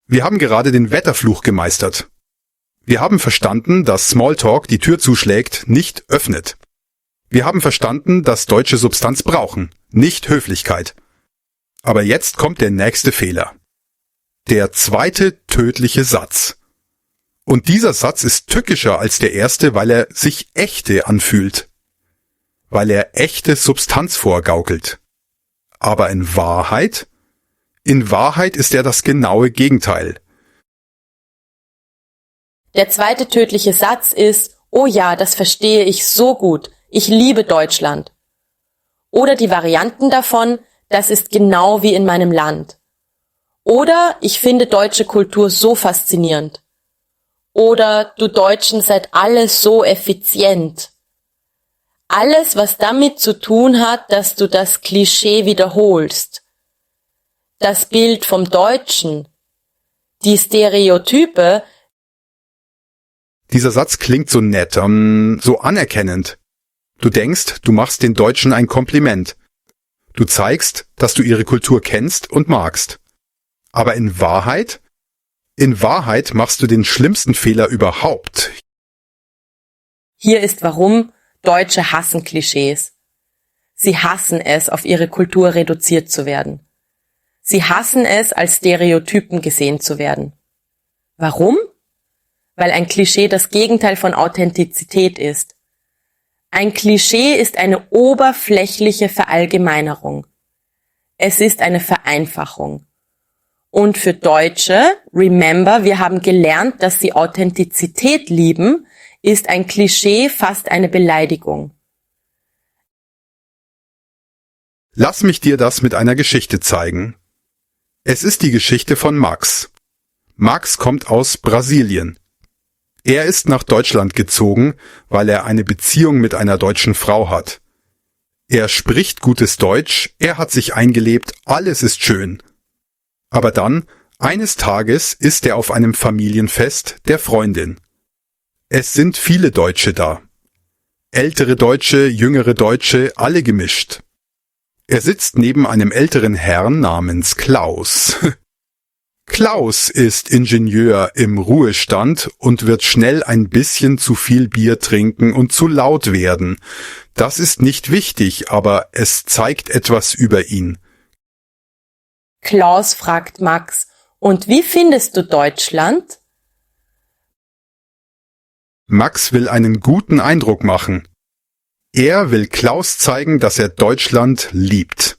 Wir haben gerade den Wetterfluch gemeistert. Wir haben verstanden, dass Smalltalk die Tür zuschlägt, nicht öffnet. Wir haben verstanden, dass Deutsche Substanz brauchen, nicht Höflichkeit. Aber jetzt kommt der nächste Fehler. Der zweite tödliche Satz. Und dieser Satz ist tückischer als der erste, weil er sich echte anfühlt. Weil er echte Substanz vorgaukelt. Aber in Wahrheit ist er das genaue Gegenteil. Der zweite tödliche Satz ist, oh ja, das verstehe ich so gut, ich liebe Deutschland. Oder die Varianten davon, das ist genau wie in meinem Land. Oder ich finde deutsche Kultur so faszinierend. Oder du Deutschen seid alle so effizient. Alles, was damit zu tun hat, dass du das Klischee wiederholst. Das Bild vom Deutschen, die Stereotype. Dieser Satz klingt so nett, so anerkennend. Du denkst, du machst den Deutschen ein Kompliment. Du zeigst, dass du ihre Kultur kennst und magst. Aber in Wahrheit machst du den schlimmsten Fehler überhaupt. Hier ist warum: Deutsche hassen Klischees. Sie hassen es, auf ihre Kultur reduziert zu werden. Sie hassen es, als Stereotypen gesehen zu werden. Warum? Weil ein Klischee das Gegenteil von Authentizität ist. Ein Klischee ist eine oberflächliche Verallgemeinerung. Es ist eine Vereinfachung. Und für Deutsche, remember, wir haben gelernt, dass sie Authentizität lieben, ist ein Klischee fast eine Beleidigung. Lass mich dir das mit einer Geschichte zeigen. Es ist die Geschichte von Max. Max kommt aus Brasilien. Er ist nach Deutschland gezogen, weil er eine Beziehung mit einer deutschen Frau hat. Er spricht gutes Deutsch, er hat sich eingelebt, alles ist schön. Aber dann, eines Tages, ist er auf einem Familienfest der Freundin. Es sind viele Deutsche da. Ältere Deutsche, jüngere Deutsche, alle gemischt. Er sitzt neben einem älteren Herrn namens Klaus. Klaus ist Ingenieur im Ruhestand und wird schnell ein bisschen zu viel Bier trinken und zu laut werden. Das ist nicht wichtig, aber es zeigt etwas über ihn. Klaus fragt Max, und wie findest du Deutschland? Max will einen guten Eindruck machen. Er will Klaus zeigen, dass er Deutschland liebt.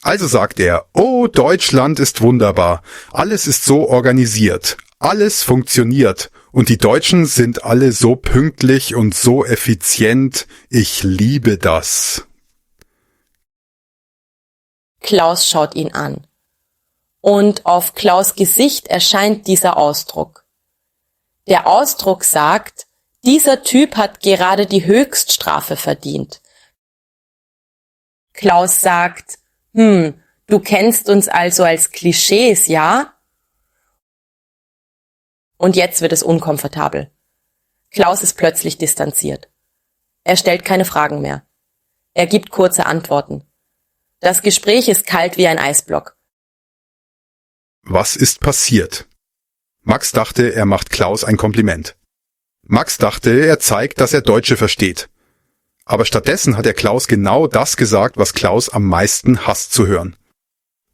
Also sagt er, oh, Deutschland ist wunderbar, alles ist so organisiert, alles funktioniert und die Deutschen sind alle so pünktlich und so effizient, ich liebe das. Klaus schaut ihn an. Und auf Klaus' Gesicht erscheint dieser Ausdruck. Der Ausdruck sagt, dieser Typ hat gerade die Höchststrafe verdient. Klaus sagt, du kennst uns also als Klischees, ja? Und jetzt wird es unkomfortabel. Klaus ist plötzlich distanziert. Er stellt keine Fragen mehr. Er gibt kurze Antworten. Das Gespräch ist kalt wie ein Eisblock. Was ist passiert? Max dachte, er macht Klaus ein Kompliment. Max dachte, er zeigt, dass er Deutsche versteht. Aber stattdessen hat er Klaus genau das gesagt, was Klaus am meisten hasst zu hören.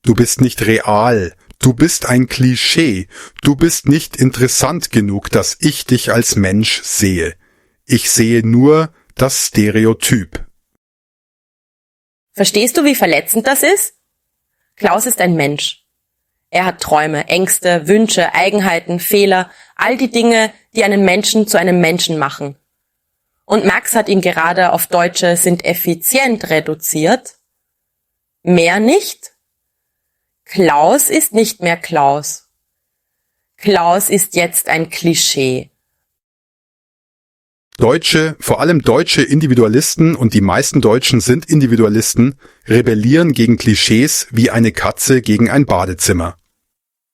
Du bist nicht real, du bist ein Klischee, du bist nicht interessant genug, dass ich dich als Mensch sehe. Ich sehe nur das Stereotyp. Verstehst du, wie verletzend das ist? Klaus ist ein Mensch. Er hat Träume, Ängste, Wünsche, Eigenheiten, Fehler, all die Dinge, die einen Menschen zu einem Menschen machen. Und Max hat ihn gerade auf Deutsche sind effizient reduziert. Mehr nicht? Klaus ist nicht mehr Klaus. Klaus ist jetzt ein Klischee. Deutsche, vor allem deutsche Individualisten, und die meisten Deutschen sind Individualisten, rebellieren gegen Klischees wie eine Katze gegen ein Badezimmer.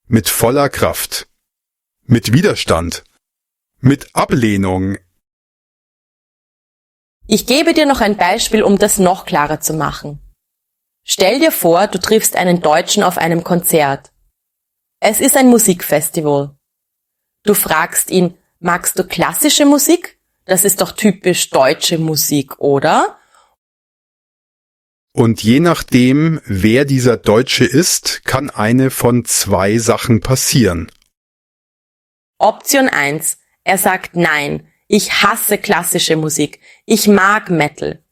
Mit voller Kraft. Mit Widerstand. Mit Ablehnung. Ich gebe dir noch ein Beispiel, um das noch klarer zu machen. Stell dir vor, du triffst einen Deutschen auf einem Konzert. Es ist ein Musikfestival. Du fragst ihn, magst du klassische Musik? Das ist doch typisch deutsche Musik, oder? Und je nachdem, wer dieser Deutsche ist, kann eine von zwei Sachen passieren. Option 1. Er sagt nein, ich hasse klassische Musik, ich mag Metal.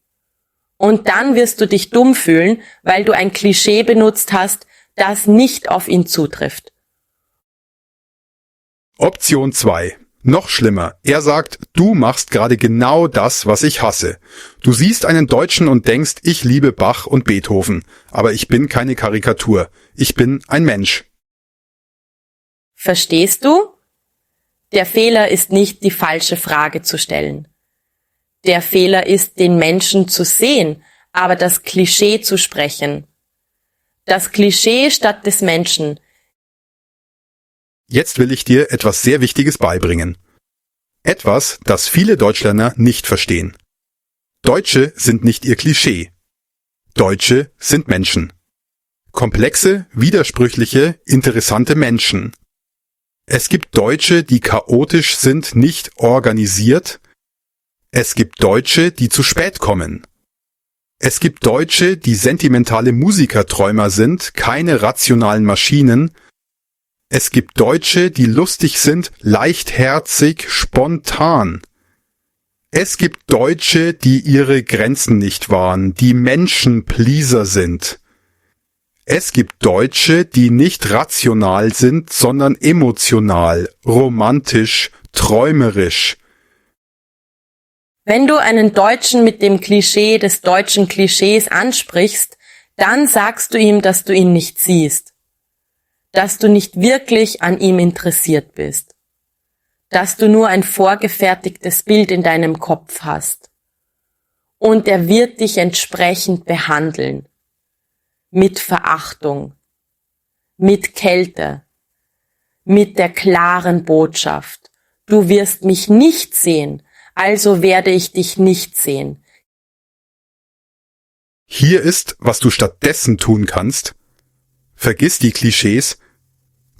Und dann wirst du dich dumm fühlen, weil du ein Klischee benutzt hast, das nicht auf ihn zutrifft. Option 2. Noch schlimmer, er sagt, du machst gerade genau das, was ich hasse. Du siehst einen Deutschen und denkst, ich liebe Bach und Beethoven, aber ich bin keine Karikatur, ich bin ein Mensch. Verstehst du? Der Fehler ist nicht, die falsche Frage zu stellen. Der Fehler ist, den Menschen zu sehen, aber das Klischee zu sprechen. Das Klischee statt des Menschen. Jetzt will ich dir etwas sehr Wichtiges beibringen. Etwas, das viele Deutschlerner nicht verstehen. Deutsche sind nicht ihr Klischee. Deutsche sind Menschen. Komplexe, widersprüchliche, interessante Menschen. Es gibt Deutsche, die chaotisch sind, nicht organisiert. Es gibt Deutsche, die zu spät kommen. Es gibt Deutsche, die sentimentale Musikerträumer sind, keine rationalen Maschinen. Es gibt Deutsche, die lustig sind, leichtherzig, spontan. Es gibt Deutsche, die ihre Grenzen nicht wahren, die Menschenpleaser sind. Es gibt Deutsche, die nicht rational sind, sondern emotional, romantisch, träumerisch. Wenn du einen Deutschen mit dem Klischee des deutschen Klischees ansprichst, dann sagst du ihm, dass du ihn nicht siehst. Dass du nicht wirklich an ihm interessiert bist. Dass du nur ein vorgefertigtes Bild in deinem Kopf hast. Und er wird dich entsprechend behandeln. Mit Verachtung. Mit Kälte. Mit der klaren Botschaft. Du wirst mich nicht sehen, also werde ich dich nicht sehen. Hier ist, was du stattdessen tun kannst. Vergiss die Klischees.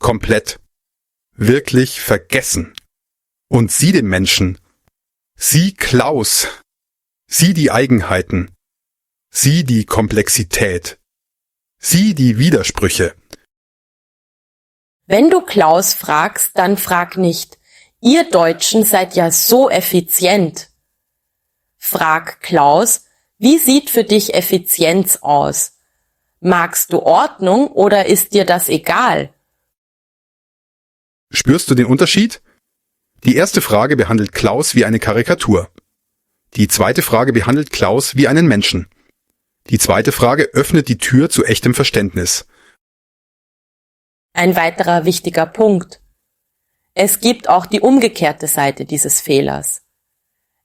komplett, wirklich vergessen. Und sieh den Menschen, sieh Klaus, sieh die Eigenheiten, sieh die Komplexität, sieh die Widersprüche. Wenn du Klaus fragst, dann frag nicht, ihr Deutschen seid ja so effizient. Frag Klaus, wie sieht für dich Effizienz aus? Magst du Ordnung oder ist dir das egal? Spürst du den Unterschied? Die erste Frage behandelt Klaus wie eine Karikatur. Die zweite Frage behandelt Klaus wie einen Menschen. Die zweite Frage öffnet die Tür zu echtem Verständnis. Ein weiterer wichtiger Punkt. Es gibt auch die umgekehrte Seite dieses Fehlers.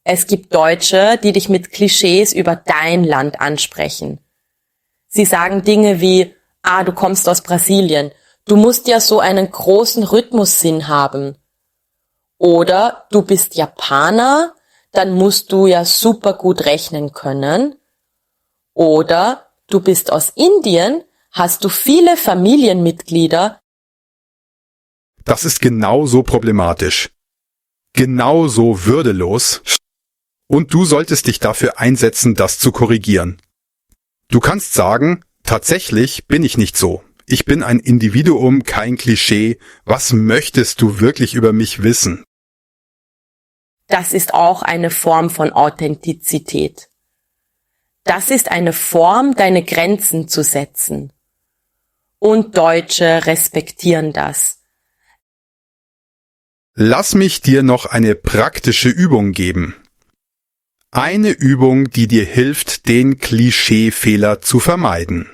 Es gibt Deutsche, die dich mit Klischees über dein Land ansprechen. Sie sagen Dinge wie, du kommst aus Brasilien, du musst ja so einen großen Rhythmussinn haben. Oder du bist Japaner, dann musst du ja super gut rechnen können. Oder du bist aus Indien, hast du viele Familienmitglieder. Das ist genauso problematisch, genauso würdelos, und du solltest dich dafür einsetzen, das zu korrigieren. Du kannst sagen, tatsächlich bin ich nicht so. Ich bin ein Individuum, kein Klischee. Was möchtest du wirklich über mich wissen? Das ist auch eine Form von Authentizität. Das ist eine Form, deine Grenzen zu setzen. Und Deutsche respektieren das. Lass mich dir noch eine praktische Übung geben. Eine Übung, die dir hilft, den Klischeefehler zu vermeiden.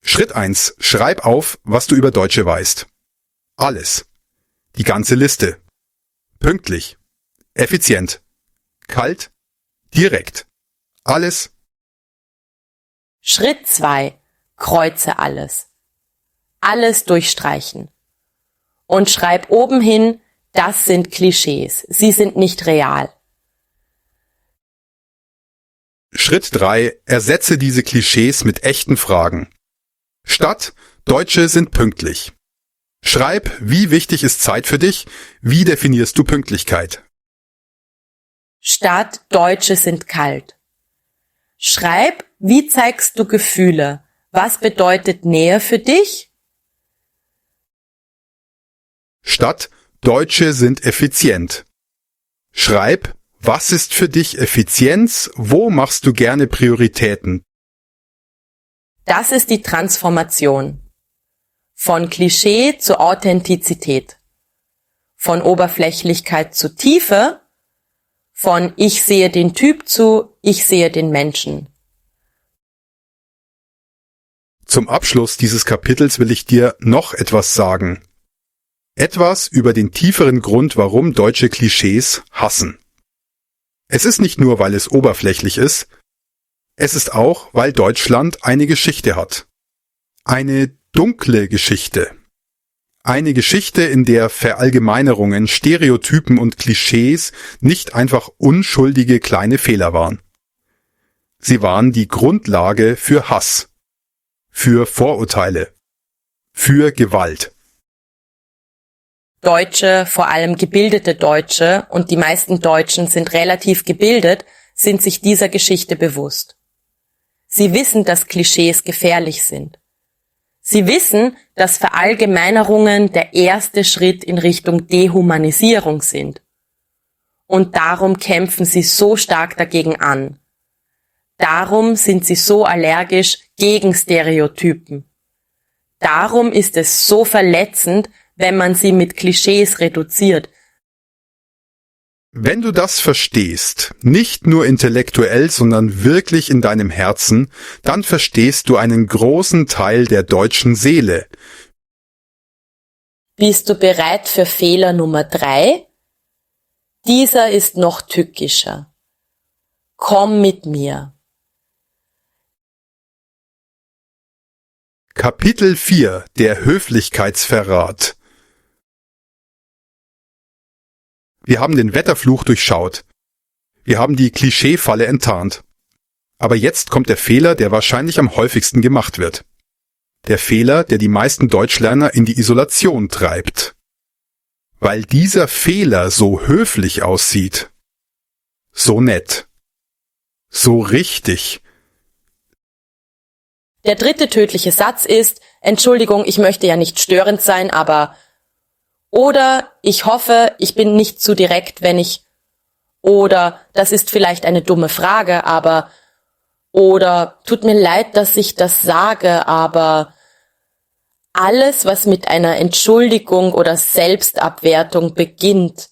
Schritt 1. Schreib auf, was du über Deutsche weißt. Alles. Die ganze Liste. Pünktlich. Effizient. Kalt. Direkt. Alles. Schritt 2. Kreuze alles. Alles durchstreichen. Und schreib oben hin, das sind Klischees. Sie sind nicht real. Schritt 3. Ersetze diese Klischees mit echten Fragen. Statt Deutsche sind pünktlich. Schreib, wie wichtig ist Zeit für dich? Wie definierst du Pünktlichkeit? Statt Deutsche sind kalt. Schreib, wie zeigst du Gefühle? Was bedeutet Nähe für dich? Statt Deutsche sind effizient. Schreib, was ist für dich Effizienz? Wo machst du gerne Prioritäten? Das ist die Transformation. Von Klischee zu Authentizität. Von Oberflächlichkeit zu Tiefe. Von ich sehe den Typ zu ich sehe den Menschen. Zum Abschluss dieses Kapitels will ich dir noch etwas sagen. Etwas über den tieferen Grund, warum Deutsche Klischees hassen. Es ist nicht nur, weil es oberflächlich ist, es ist auch, weil Deutschland eine Geschichte hat. Eine dunkle Geschichte. Eine Geschichte, in der Verallgemeinerungen, Stereotypen und Klischees nicht einfach unschuldige kleine Fehler waren. Sie waren die Grundlage für Hass, für Vorurteile, für Gewalt. Deutsche, vor allem gebildete Deutsche, und die meisten Deutschen sind relativ gebildet, sind sich dieser Geschichte bewusst. Sie wissen, dass Klischees gefährlich sind. Sie wissen, dass Verallgemeinerungen der erste Schritt in Richtung Dehumanisierung sind. Und darum kämpfen sie so stark dagegen an. Darum sind sie so allergisch gegen Stereotypen. Darum ist es so verletzend, wenn man sie mit Klischees reduziert. Wenn du das verstehst, nicht nur intellektuell, sondern wirklich in deinem Herzen, dann verstehst du einen großen Teil der deutschen Seele. Bist du bereit für Fehler Nummer 3? Dieser ist noch tückischer. Komm mit mir. Kapitel 4: Der Höflichkeitsverrat. Wir haben den Wetterfluch durchschaut. Wir haben die Klischeefalle enttarnt. Aber jetzt kommt der Fehler, der wahrscheinlich am häufigsten gemacht wird. Der Fehler, der die meisten Deutschlerner in die Isolation treibt. Weil dieser Fehler so höflich aussieht. So nett. So richtig. Der dritte tödliche Satz ist, Entschuldigung, ich möchte ja nicht störend sein, aber oder ich hoffe, ich bin nicht zu direkt, wenn ich oder das ist vielleicht eine dumme Frage, aber oder tut mir leid, dass ich das sage, aber alles, was mit einer Entschuldigung oder Selbstabwertung beginnt.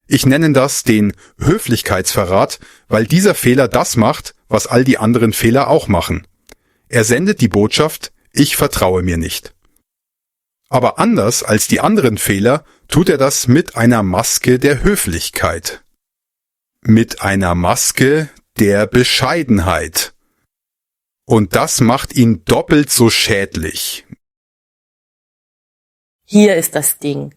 Ich nenne das den Höflichkeitsverrat, weil dieser Fehler das macht, was all die anderen Fehler auch machen. Er sendet die Botschaft, ich vertraue mir nicht. Aber anders als die anderen Fehler tut er das mit einer Maske der Höflichkeit. Mit einer Maske der Bescheidenheit. Und das macht ihn doppelt so schädlich. Hier ist das Ding.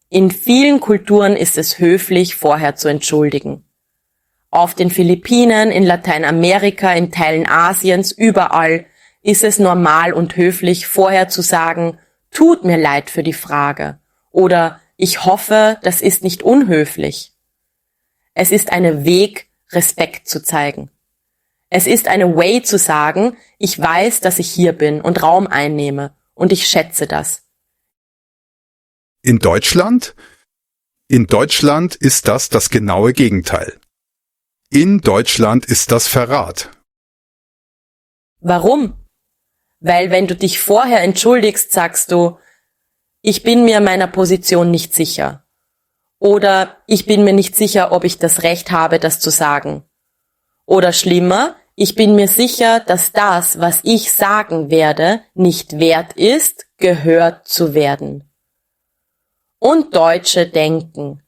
In vielen Kulturen ist es höflich, vorher zu entschuldigen. Auf den Philippinen, in Lateinamerika, in Teilen Asiens, überall ist es normal und höflich, vorher zu sagen, tut mir leid für die Frage oder ich hoffe, das ist nicht unhöflich. Es ist eine Weg, Respekt zu zeigen. Es ist eine Way zu sagen, ich weiß, dass ich hier bin und Raum einnehme und ich schätze das. In Deutschland? In Deutschland ist das genaue Gegenteil. In Deutschland ist das Verrat. Warum? Weil wenn du dich vorher entschuldigst, sagst du, ich bin mir meiner Position nicht sicher. Oder ich bin mir nicht sicher, ob ich das Recht habe, das zu sagen. Oder schlimmer, ich bin mir sicher, dass das, was ich sagen werde, nicht wert ist, gehört zu werden. Und Deutsche denken,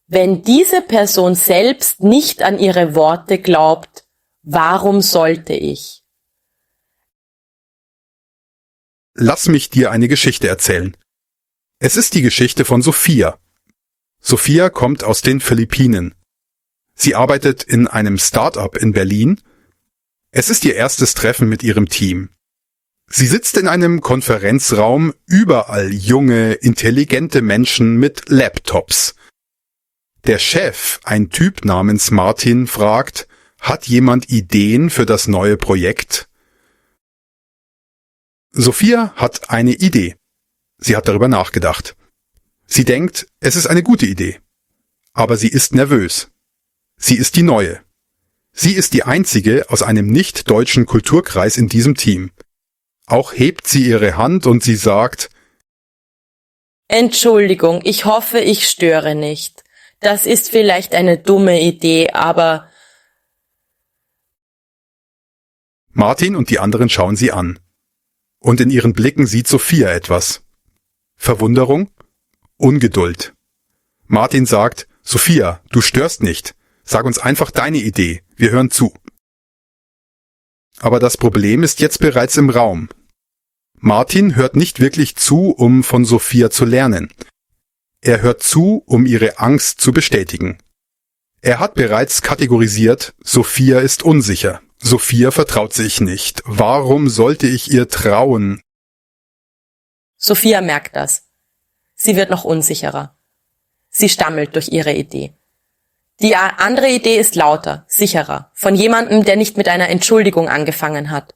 wenn diese Person selbst nicht an ihre Worte glaubt, warum sollte ich? Lass mich dir eine Geschichte erzählen. Es ist die Geschichte von Sophia. Sophia kommt aus den Philippinen. Sie arbeitet in einem Start-up in Berlin. Es ist ihr erstes Treffen mit ihrem Team. Sie sitzt in einem Konferenzraum, überall junge, intelligente Menschen mit Laptops. Der Chef, ein Typ namens Martin, fragt, hat jemand Ideen für das neue Projekt? Sophia hat eine Idee. Sie hat darüber nachgedacht. Sie denkt, es ist eine gute Idee. Aber sie ist nervös. Sie ist die Neue. Sie ist die einzige aus einem nicht-deutschen Kulturkreis in diesem Team. Auch hebt sie ihre Hand und sie sagt, Entschuldigung, ich hoffe, ich störe nicht. Das ist vielleicht eine dumme Idee, aber... Martin und die anderen schauen sie an. Und in ihren Blicken sieht Sophia etwas. Verwunderung? Ungeduld. Martin sagt, Sophia, du störst nicht. Sag uns einfach deine Idee. Wir hören zu. Aber das Problem ist jetzt bereits im Raum. Martin hört nicht wirklich zu, um von Sophia zu lernen. Er hört zu, um ihre Angst zu bestätigen. Er hat bereits kategorisiert, Sophia ist unsicher. Sophia vertraut sich nicht. Warum sollte ich ihr trauen? Sophia merkt das. Sie wird noch unsicherer. Sie stammelt durch ihre Idee. Die andere Idee ist lauter, sicherer, von jemandem, der nicht mit einer Entschuldigung angefangen hat.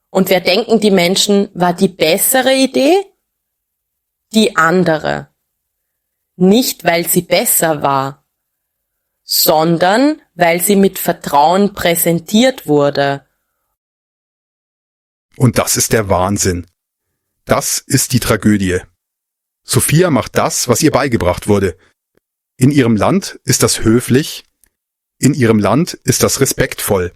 Und wer denken die Menschen, war die bessere Idee? Die andere. Nicht, weil sie besser war, sondern weil sie mit Vertrauen präsentiert wurde. Und das ist der Wahnsinn. Das ist die Tragödie. Sophia macht das, was ihr beigebracht wurde. In ihrem Land ist das höflich, in ihrem Land ist das respektvoll.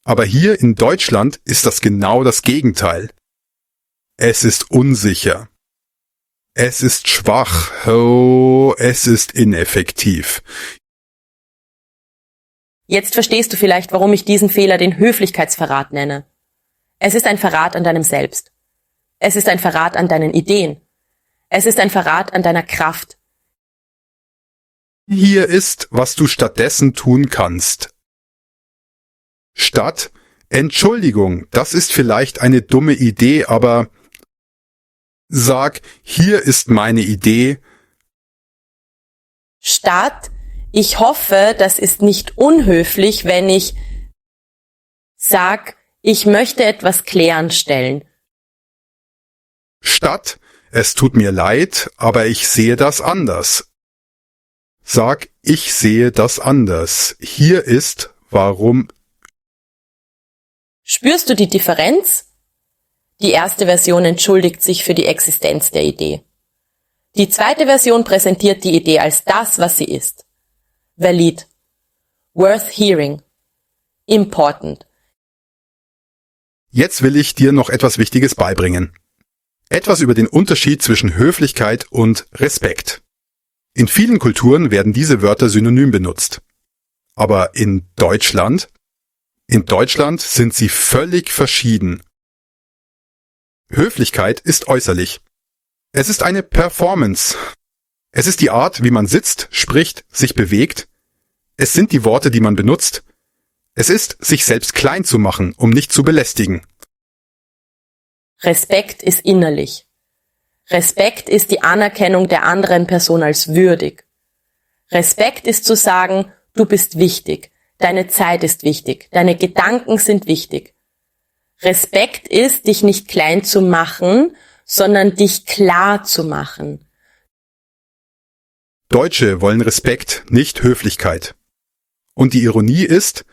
Aber hier in Deutschland ist das genau das Gegenteil. Es ist unsicher. Es ist schwach. Oh, es ist ineffektiv. Jetzt verstehst du vielleicht, warum ich diesen Fehler den Höflichkeitsverrat nenne. Es ist ein Verrat an deinem Selbst. Es ist ein Verrat an deinen Ideen. Es ist ein Verrat an deiner Kraft. Hier ist, was du stattdessen tun kannst. Statt Entschuldigung, das ist vielleicht eine dumme Idee, aber sag, hier ist meine Idee. Statt ich hoffe, das ist nicht unhöflich, wenn ich sag, ich möchte etwas klären stellen. Statt es tut mir leid, aber ich sehe das anders. Sag, ich sehe das anders. Hier ist, warum. Spürst du die Differenz? Die erste Version entschuldigt sich für die Existenz der Idee. Die zweite Version präsentiert die Idee als das, was sie ist. Valid. Worth hearing. Important. Jetzt will ich dir noch etwas Wichtiges beibringen. Etwas über den Unterschied zwischen Höflichkeit und Respekt. In vielen Kulturen werden diese Wörter synonym benutzt. Aber in Deutschland sind sie völlig verschieden. Höflichkeit ist äußerlich. Es ist eine Performance. Es ist die Art, wie man sitzt, spricht, sich bewegt. Es sind die Worte, die man benutzt. Es ist, sich selbst klein zu machen, um nicht zu belästigen. Respekt ist innerlich. Respekt ist die Anerkennung der anderen Person als würdig. Respekt ist zu sagen, du bist wichtig, deine Zeit ist wichtig, deine Gedanken sind wichtig. Respekt ist, dich nicht klein zu machen, sondern dich klar zu machen. Deutsche wollen Respekt, nicht Höflichkeit. Und die Ironie ist,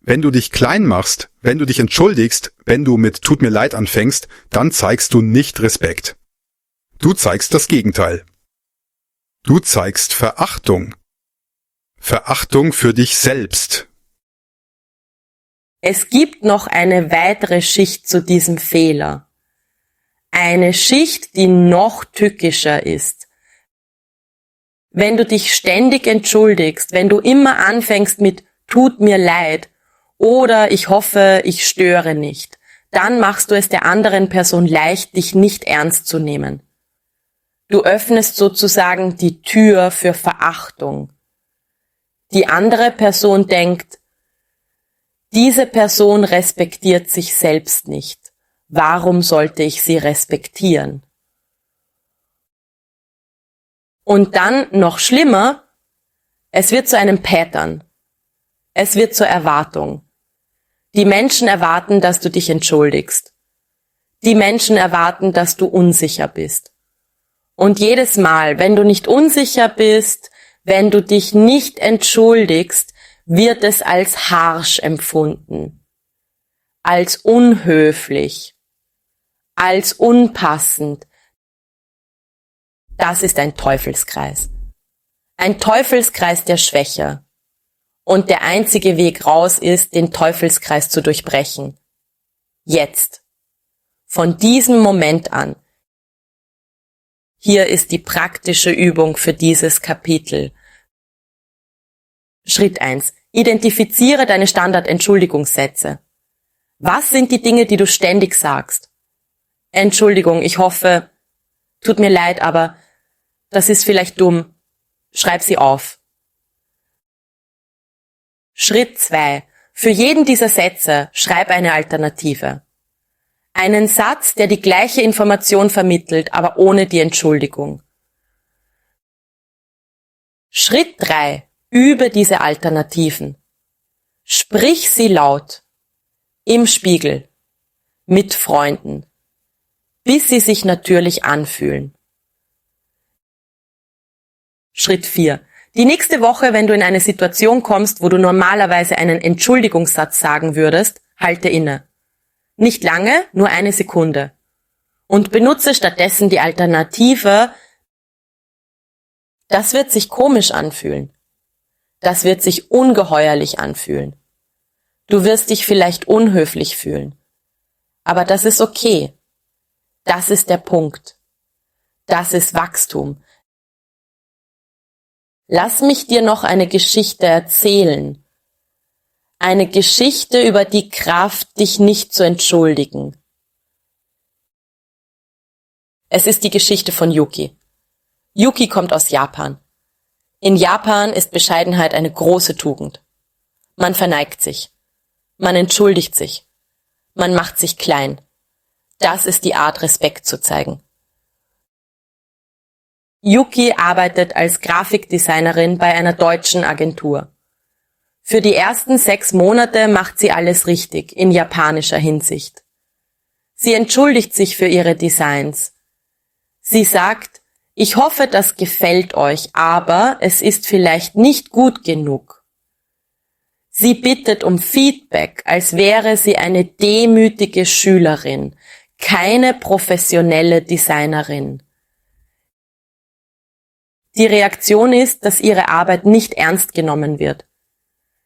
wenn du dich klein machst, wenn du dich entschuldigst, wenn du mit tut mir leid anfängst, dann zeigst du nicht Respekt. Du zeigst das Gegenteil. Du zeigst Verachtung. Verachtung für dich selbst. Es gibt noch eine weitere Schicht zu diesem Fehler. Eine Schicht, die noch tückischer ist. Wenn du dich ständig entschuldigst, wenn du immer anfängst mit tut mir leid oder ich hoffe, ich störe nicht, dann machst du es der anderen Person leicht, dich nicht ernst zu nehmen. Du öffnest sozusagen die Tür für Verachtung. Die andere Person denkt, diese Person respektiert sich selbst nicht. Warum sollte ich sie respektieren? Und dann, noch schlimmer, es wird zu einem Pattern. Es wird zur Erwartung. Die Menschen erwarten, dass du dich entschuldigst. Die Menschen erwarten, dass du unsicher bist. Und jedes Mal, wenn du nicht unsicher bist, wenn du dich nicht entschuldigst, wird es als harsch empfunden, als unhöflich, als unpassend. Das ist ein Teufelskreis. Ein Teufelskreis der Schwäche. Und der einzige Weg raus ist, den Teufelskreis zu durchbrechen. Jetzt. Von diesem Moment an. Hier ist die praktische Übung für dieses Kapitel. Schritt 1. Identifiziere deine Standard-Entschuldigungssätze. Was sind die Dinge, die du ständig sagst? Entschuldigung, ich hoffe, tut mir leid, aber das ist vielleicht dumm. Schreib sie auf. Schritt 2. Für jeden dieser Sätze schreib eine Alternative. Einen Satz, der die gleiche Information vermittelt, aber ohne die Entschuldigung. Schritt 3. Übe diese Alternativen. Sprich sie laut. Im Spiegel. Mit Freunden. Bis sie sich natürlich anfühlen. Schritt 4. Die nächste Woche, wenn du in eine Situation kommst, wo du normalerweise einen Entschuldigungssatz sagen würdest, halte inne. Nicht lange, nur 1 Sekunde. Und benutze stattdessen die Alternative. Das wird sich komisch anfühlen. Das wird sich ungeheuerlich anfühlen. Du wirst dich vielleicht unhöflich fühlen. Aber das ist okay. Das ist der Punkt. Das ist Wachstum. Lass mich dir noch eine Geschichte erzählen. Eine Geschichte über die Kraft, dich nicht zu entschuldigen. Es ist die Geschichte von Yuki. Yuki kommt aus Japan. In Japan ist Bescheidenheit eine große Tugend. Man verneigt sich. Man entschuldigt sich. Man macht sich klein. Das ist die Art, Respekt zu zeigen. Yuki arbeitet als Grafikdesignerin bei einer deutschen Agentur. Für die ersten 6 Monate macht sie alles richtig in japanischer Hinsicht. Sie entschuldigt sich für ihre Designs. Sie sagt, ich hoffe, das gefällt euch, aber es ist vielleicht nicht gut genug. Sie bittet um Feedback, als wäre sie eine demütige Schülerin, keine professionelle Designerin. Die Reaktion ist, dass ihre Arbeit nicht ernst genommen wird.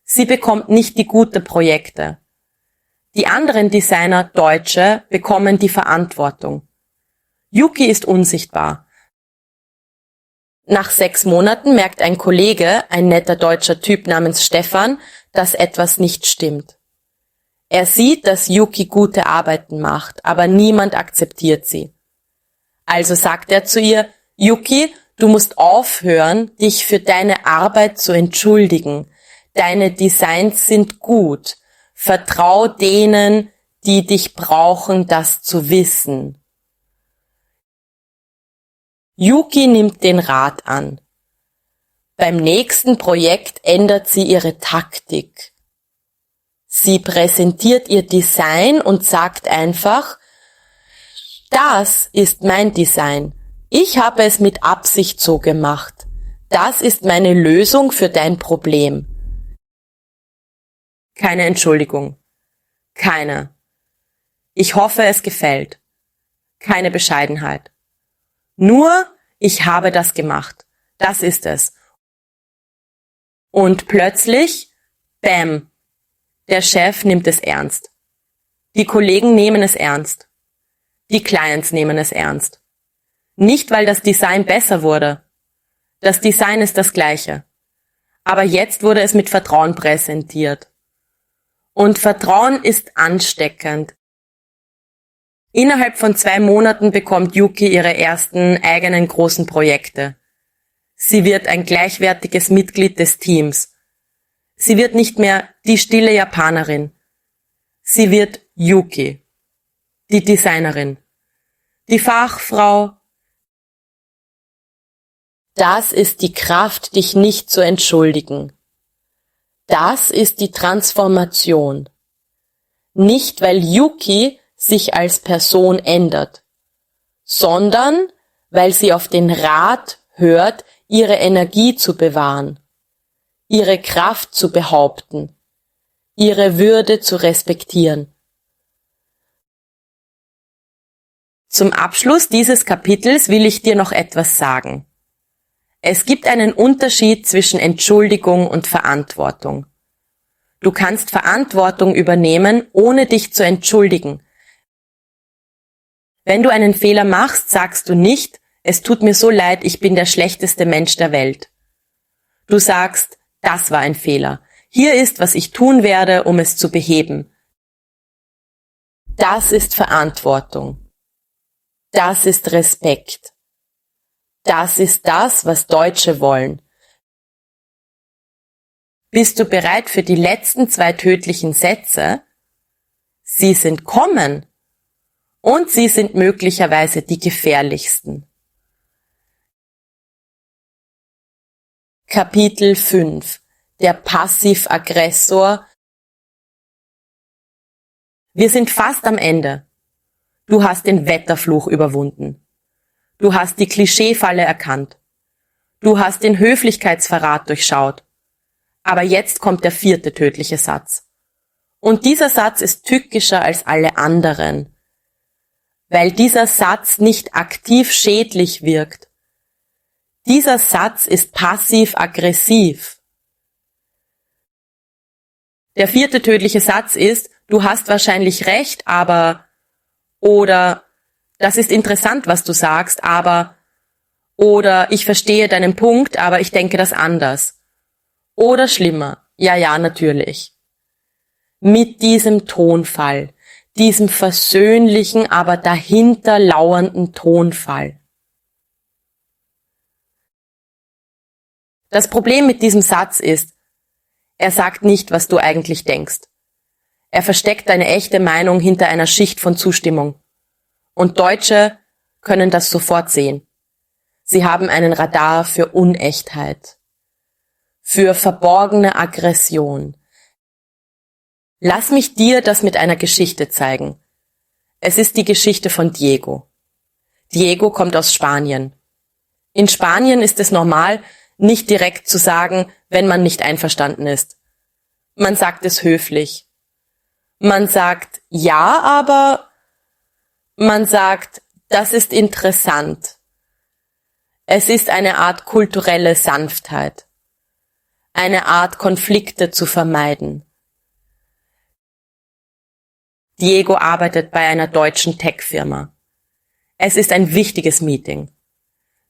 Sie bekommt nicht die guten Projekte. Die anderen Designer, Deutsche, bekommen die Verantwortung. Yuki ist unsichtbar. Nach 6 Monaten merkt ein Kollege, ein netter deutscher Typ namens Stefan, dass etwas nicht stimmt. Er sieht, dass Yuki gute Arbeiten macht, aber niemand akzeptiert sie. Also sagt er zu ihr, Yuki, du musst aufhören, dich für deine Arbeit zu entschuldigen. Deine Designs sind gut. Vertrau denen, die dich brauchen, das zu wissen. Yuki nimmt den Rat an. Beim nächsten Projekt ändert sie ihre Taktik. Sie präsentiert ihr Design und sagt einfach, das ist mein Design. Ich habe es mit Absicht so gemacht. Das ist meine Lösung für dein Problem. Keine Entschuldigung. Keine. Ich hoffe, es gefällt. Keine Bescheidenheit. Nur, ich habe das gemacht. Das ist es. Und plötzlich, bam, der Chef nimmt es ernst. Die Kollegen nehmen es ernst. Die Clients nehmen es ernst. Nicht, weil das Design besser wurde. Das Design ist das gleiche. Aber jetzt wurde es mit Vertrauen präsentiert. Und Vertrauen ist ansteckend. Innerhalb von 2 Monaten bekommt Yuki ihre ersten eigenen großen Projekte. Sie wird ein gleichwertiges Mitglied des Teams. Sie wird nicht mehr die stille Japanerin. Sie wird Yuki, die Designerin, die Fachfrau. Das ist die Kraft, dich nicht zu entschuldigen. Das ist die Transformation. Nicht, weil Yuki sich als Person ändert, sondern weil sie auf den Rat hört, ihre Energie zu bewahren, ihre Kraft zu behaupten, ihre Würde zu respektieren. Zum Abschluss dieses Kapitels will ich dir noch etwas sagen. Es gibt einen Unterschied zwischen Entschuldigung und Verantwortung. Du kannst Verantwortung übernehmen, ohne dich zu entschuldigen. Wenn du einen Fehler machst, sagst du nicht, es tut mir so leid, ich bin der schlechteste Mensch der Welt. Du sagst, das war ein Fehler. Hier ist, was ich tun werde, um es zu beheben. Das ist Verantwortung. Das ist Respekt. Das ist das, was Deutsche wollen. Bist du bereit für die letzten 2 tödlichen Sätze? Sie sind kommen. Und sie sind möglicherweise die gefährlichsten. Kapitel 5. Der Passivaggressor. Wir sind fast am Ende. Du hast den Wetterfluch überwunden. Du hast die Klischeefalle erkannt. Du hast den Höflichkeitsverrat durchschaut. Aber jetzt kommt der 4. tödliche Satz. Und dieser Satz ist tückischer als alle anderen, weil dieser Satz nicht aktiv schädlich wirkt. Dieser Satz ist passiv-aggressiv. Der 4. tödliche Satz ist, du hast wahrscheinlich recht, aber, oder, das ist interessant, was du sagst, aber, oder, ich verstehe deinen Punkt, aber ich denke das anders. Oder schlimmer, ja, natürlich. Mit diesem Tonfall, diesem versöhnlichen, aber dahinter lauernden Tonfall. Das Problem mit diesem Satz ist, er sagt nicht, was du eigentlich denkst. Er versteckt eine echte Meinung hinter einer Schicht von Zustimmung. Und Deutsche können das sofort sehen. Sie haben einen Radar für Unechtheit, für verborgene Aggression. Lass mich dir das mit einer Geschichte zeigen. Es ist die Geschichte von Diego. Diego kommt aus Spanien. In Spanien ist es normal, nicht direkt zu sagen, wenn man nicht einverstanden ist. Man sagt es höflich. Man sagt ja, aber man sagt, das ist interessant. Es ist eine Art kulturelle Sanftheit. Eine Art Konflikte zu vermeiden. Diego arbeitet bei einer deutschen Tech-Firma. Es ist ein wichtiges Meeting.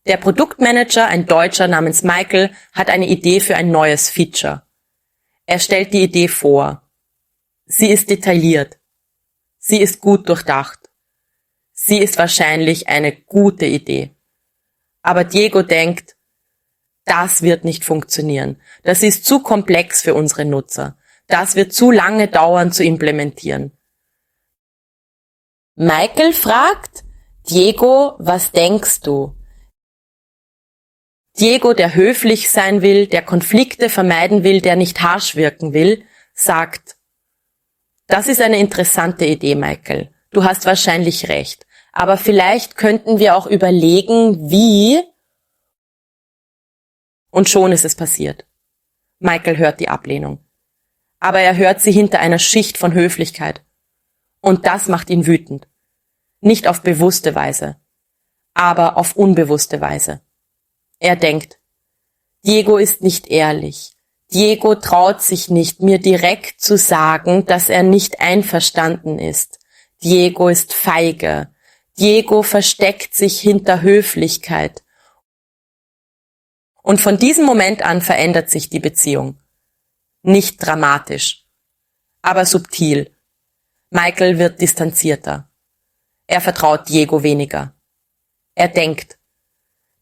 Der Produktmanager, ein Deutscher namens Michael, hat eine Idee für ein neues Feature. Er stellt die Idee vor. Sie ist detailliert. Sie ist gut durchdacht. Sie ist wahrscheinlich eine gute Idee. Aber Diego denkt, das wird nicht funktionieren. Das ist zu komplex für unsere Nutzer. Das wird zu lange dauern zu implementieren. Michael fragt, Diego, was denkst du? Diego, der höflich sein will, der Konflikte vermeiden will, der nicht harsch wirken will, sagt, das ist eine interessante Idee, Michael. Du hast wahrscheinlich recht. Aber vielleicht könnten wir auch überlegen, wie... Und schon ist es passiert. Michael hört die Ablehnung. Aber er hört sie hinter einer Schicht von Höflichkeit. Und das macht ihn wütend. Nicht auf bewusste Weise, aber auf unbewusste Weise. Er denkt, Diego ist nicht ehrlich. Diego traut sich nicht, mir direkt zu sagen, dass er nicht einverstanden ist. Diego ist feige. Diego versteckt sich hinter Höflichkeit. Und von diesem Moment an verändert sich die Beziehung. Nicht dramatisch, aber subtil. Michael wird distanzierter. Er vertraut Diego weniger. Er denkt,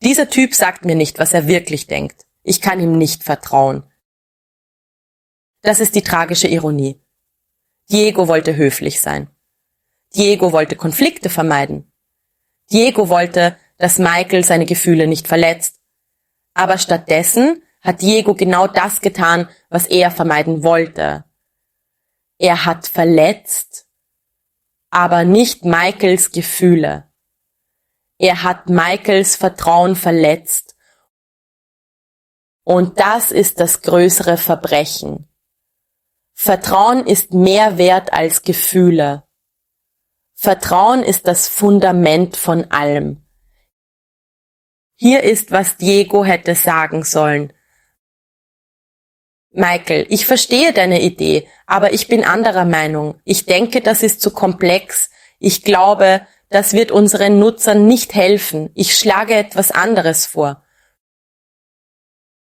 dieser Typ sagt mir nicht, was er wirklich denkt. Ich kann ihm nicht vertrauen. Das ist die tragische Ironie. Diego wollte höflich sein. Diego wollte Konflikte vermeiden. Diego wollte, dass Michael seine Gefühle nicht verletzt. Aber stattdessen hat Diego genau das getan, was er vermeiden wollte. Er hat verletzt, aber nicht Michaels Gefühle. Er hat Michaels Vertrauen verletzt. Und das ist das größere Verbrechen. Vertrauen ist mehr wert als Gefühle. Vertrauen ist das Fundament von allem. Hier ist, was Diego hätte sagen sollen. Michael, ich verstehe deine Idee, aber ich bin anderer Meinung. Ich denke, das ist zu komplex. Ich glaube, das wird unseren Nutzern nicht helfen. Ich schlage etwas anderes vor.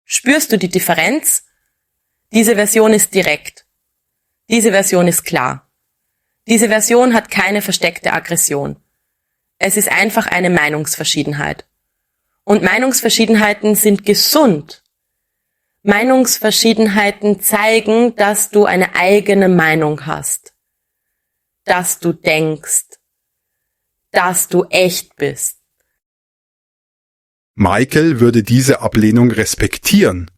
Spürst du die Differenz? Diese Version ist direkt. Diese Version ist klar. Diese Version hat keine versteckte Aggression. Es ist einfach eine Meinungsverschiedenheit. Und Meinungsverschiedenheiten sind gesund. Meinungsverschiedenheiten zeigen, dass du eine eigene Meinung hast. Dass du denkst. Dass du echt bist. Michael würde diese Ablehnung respektieren.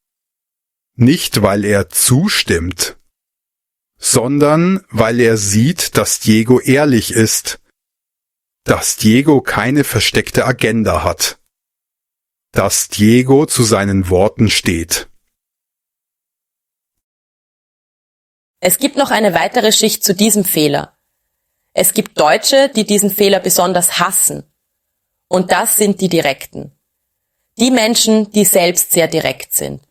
Nicht, weil er zustimmt, sondern weil er sieht, dass Diego ehrlich ist, dass Diego keine versteckte Agenda hat, dass Diego zu seinen Worten steht. Es gibt noch eine weitere Schicht zu diesem Fehler. Es gibt Deutsche, die diesen Fehler besonders hassen. Und das sind die Direkten. Die Menschen, die selbst sehr direkt sind.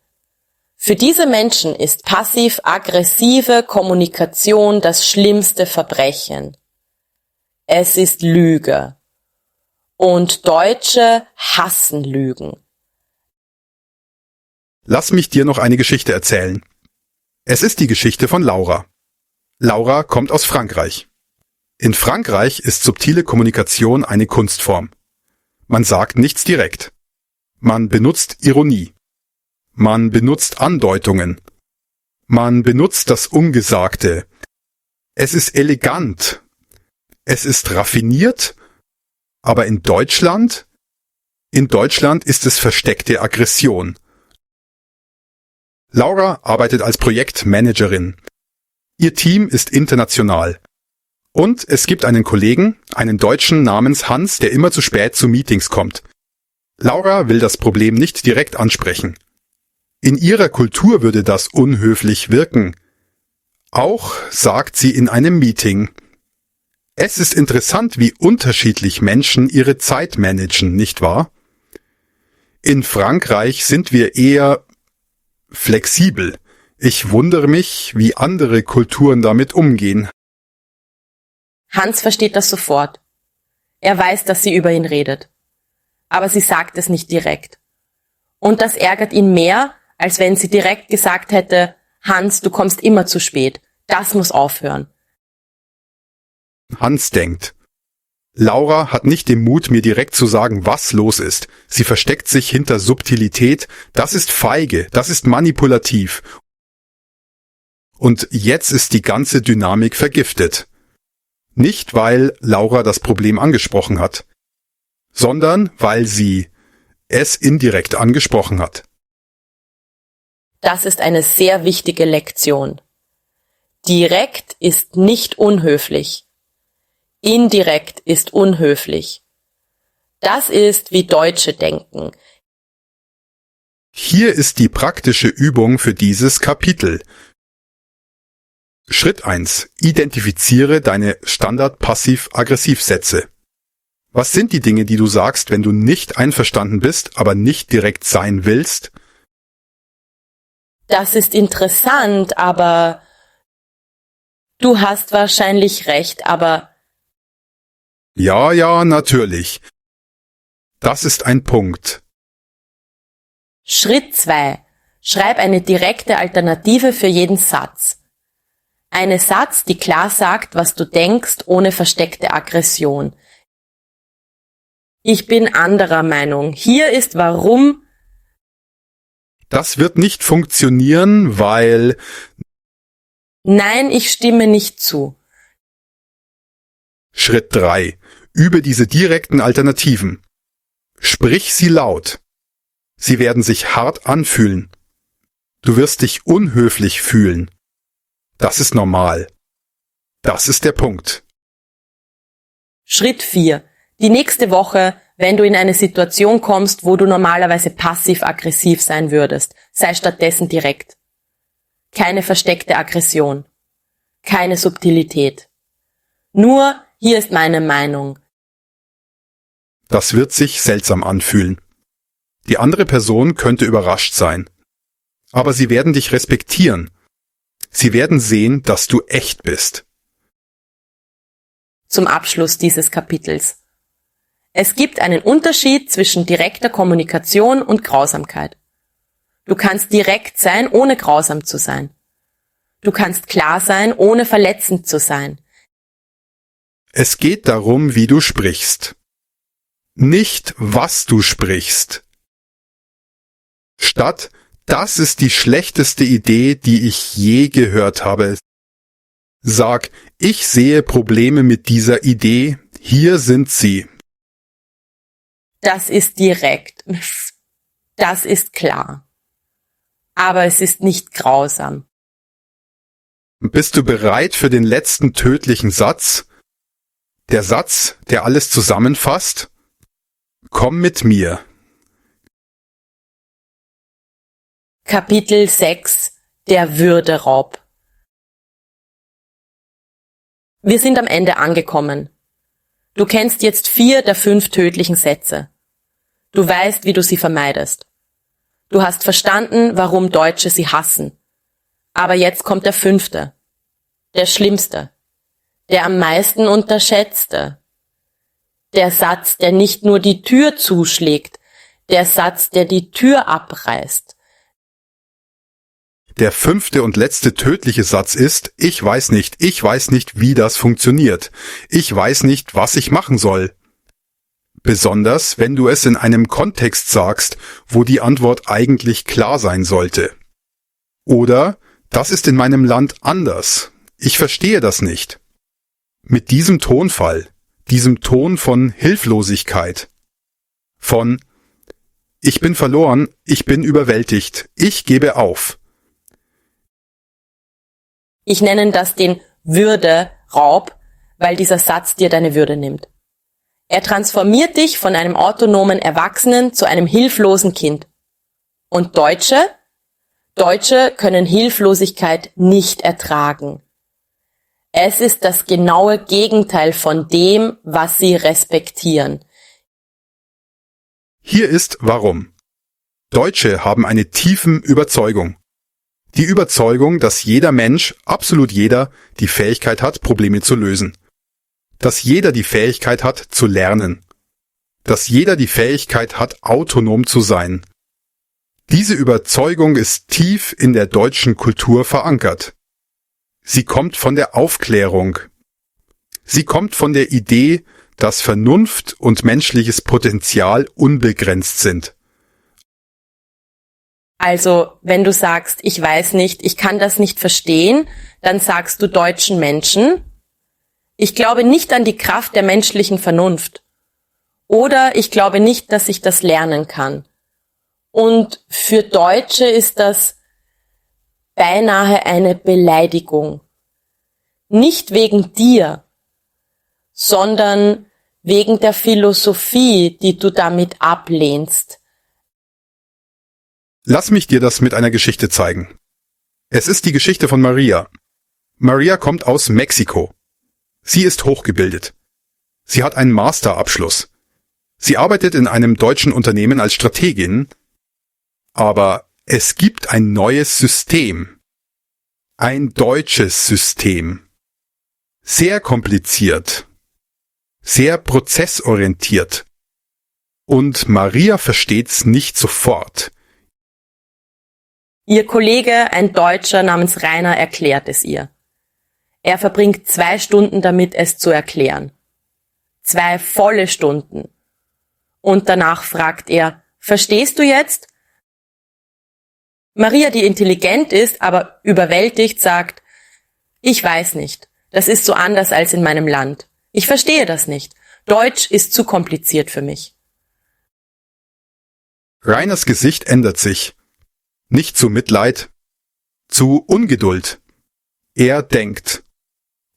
Für diese Menschen ist passiv-aggressive Kommunikation das schlimmste Verbrechen. Es ist Lüge. Und Deutsche hassen Lügen. Lass mich dir noch eine Geschichte erzählen. Es ist die Geschichte von Laura. Laura kommt aus Frankreich. In Frankreich ist subtile Kommunikation eine Kunstform. Man sagt nichts direkt. Man benutzt Ironie. Man benutzt Andeutungen. Man benutzt das Ungesagte. Es ist elegant. Es ist raffiniert. Aber in Deutschland ist es versteckte Aggression. Laura arbeitet als Projektmanagerin. Ihr Team ist international. Und es gibt einen Kollegen, einen Deutschen namens Hans, der immer zu spät zu Meetings kommt. Laura will das Problem nicht direkt ansprechen. In ihrer Kultur würde das unhöflich wirken. Auch sagt sie in einem Meeting: Es ist interessant, wie unterschiedlich Menschen ihre Zeit managen, nicht wahr? In Frankreich sind wir eher flexibel. Ich wundere mich, wie andere Kulturen damit umgehen. Hans versteht das sofort. Er weiß, dass sie über ihn redet. Aber sie sagt es nicht direkt. Und das ärgert ihn mehr, als wenn sie direkt gesagt hätte: Hans, du kommst immer zu spät. Das muss aufhören. Hans denkt: Laura hat nicht den Mut, mir direkt zu sagen, was los ist. Sie versteckt sich hinter Subtilität. Das ist feige, das ist manipulativ. Und jetzt ist die ganze Dynamik vergiftet. Nicht, weil Laura das Problem angesprochen hat, sondern weil sie es indirekt angesprochen hat. Das ist eine sehr wichtige Lektion. Direkt ist nicht unhöflich. Indirekt ist unhöflich. Das ist, wie Deutsche denken. Hier ist die praktische Übung für dieses Kapitel. Schritt 1. Identifiziere deine Standard-Passiv-Aggressiv-Sätze. Was sind die Dinge, die du sagst, wenn du nicht einverstanden bist, aber nicht direkt sein willst? Das ist interessant, aber du hast wahrscheinlich recht, aber Ja, natürlich. Das ist ein Punkt. Schritt 2. Schreib eine direkte Alternative für jeden Satz. Eine Satz, die klar sagt, was du denkst, ohne versteckte Aggression. Ich bin anderer Meinung. Hier ist warum. Das wird nicht funktionieren, weil... Nein, ich stimme nicht zu. Schritt 3. Übe diese direkten Alternativen. Sprich sie laut. Sie werden sich hart anfühlen. Du wirst dich unhöflich fühlen. Das ist normal. Das ist der Punkt. Schritt 4. Die nächste Woche, wenn du in eine Situation kommst, wo du normalerweise passiv-aggressiv sein würdest, sei stattdessen direkt. Keine versteckte Aggression. Keine Subtilität. Nur, hier ist meine Meinung. Das wird sich seltsam anfühlen. Die andere Person könnte überrascht sein. Aber sie werden dich respektieren. Sie werden sehen, dass du echt bist. Zum Abschluss dieses Kapitels. Es gibt einen Unterschied zwischen direkter Kommunikation und Grausamkeit. Du kannst direkt sein, ohne grausam zu sein. Du kannst klar sein, ohne verletzend zu sein. Es geht darum, wie du sprichst. Nicht, was du sprichst. Statt das ist die schlechteste Idee, die ich je gehört habe. Sag, ich sehe Probleme mit dieser Idee, hier sind sie. Das ist direkt. Das ist klar. Aber es ist nicht grausam. Bist du bereit für den letzten tödlichen Satz? Der Satz, der alles zusammenfasst? Komm mit mir. Kapitel 6. Der Würderaub. Wir sind am Ende angekommen. Du kennst jetzt 4 der 5 tödlichen Sätze. Du weißt, wie du sie vermeidest. Du hast verstanden, warum Deutsche sie hassen. Aber jetzt kommt der 5., der schlimmste, der am meisten unterschätzte. Der Satz, der nicht nur die Tür zuschlägt, der Satz, der die Tür abreißt. Der 5. und letzte tödliche Satz ist: Ich weiß nicht, wie das funktioniert. Ich weiß nicht, was ich machen soll. Besonders, wenn du es in einem Kontext sagst, wo die Antwort eigentlich klar sein sollte. Oder: Das ist in meinem Land anders. Ich verstehe das nicht. Mit diesem Tonfall, diesem Ton von Hilflosigkeit, von ich bin verloren, ich bin überwältigt, ich gebe auf. Ich nenne das den Würde-Raub, weil dieser Satz dir deine Würde nimmt. Er transformiert dich von einem autonomen Erwachsenen zu einem hilflosen Kind. Und Deutsche können Hilflosigkeit nicht ertragen. Es ist das genaue Gegenteil von dem, was sie respektieren. Hier ist warum. Deutsche haben eine tiefen Überzeugung. Die Überzeugung, dass jeder Mensch, absolut jeder, die Fähigkeit hat, Probleme zu lösen. Dass jeder die Fähigkeit hat, zu lernen. Dass jeder die Fähigkeit hat, autonom zu sein. Diese Überzeugung ist tief in der deutschen Kultur verankert. Sie kommt von der Aufklärung. Sie kommt von der Idee, dass Vernunft und menschliches Potenzial unbegrenzt sind. Also, wenn du sagst, ich weiß nicht, ich kann das nicht verstehen, dann sagst du deutschen Menschen, ich glaube nicht an die Kraft der menschlichen Vernunft. Oder ich glaube nicht, dass ich das lernen kann. Und für Deutsche ist das beinahe eine Beleidigung. Nicht wegen dir, sondern wegen der Philosophie, die du damit ablehnst. Lass mich dir das mit einer Geschichte zeigen. Es ist die Geschichte von Maria. Maria kommt aus Mexiko. Sie ist hochgebildet. Sie hat einen Masterabschluss. Sie arbeitet in einem deutschen Unternehmen als Strategin. Aber es gibt ein neues System. Ein deutsches System. Sehr kompliziert. Sehr prozessorientiert. Und Maria versteht's nicht sofort. Ihr Kollege, ein Deutscher namens Rainer, erklärt es ihr. Er verbringt 2 Stunden damit, es zu erklären. 2 volle Stunden. Und danach fragt er, verstehst du jetzt? Maria, die intelligent ist, aber überwältigt, sagt, ich weiß nicht. Das ist so anders als in meinem Land. Ich verstehe das nicht. Deutsch ist zu kompliziert für mich. Rainers Gesicht ändert sich. Nicht zu Mitleid, zu Ungeduld. Er denkt,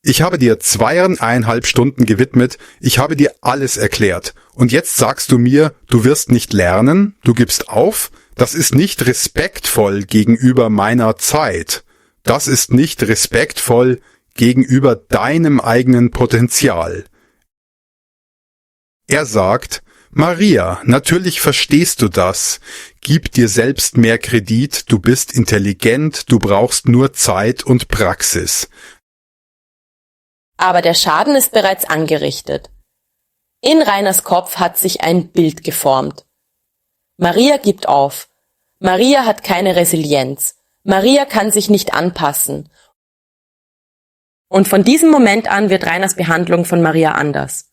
ich habe dir 2,5 Stunden gewidmet, ich habe dir alles erklärt. Und jetzt sagst du mir, du wirst nicht lernen, du gibst auf? Das ist nicht respektvoll gegenüber meiner Zeit. Das ist nicht respektvoll gegenüber deinem eigenen Potenzial. Er sagt, Maria, natürlich verstehst du das. Gib dir selbst mehr Kredit, du bist intelligent, du brauchst nur Zeit und Praxis. Aber der Schaden ist bereits angerichtet. In Rainers Kopf hat sich ein Bild geformt. Maria gibt auf. Maria hat keine Resilienz. Maria kann sich nicht anpassen. Und von diesem Moment an wird Rainers Behandlung von Maria anders.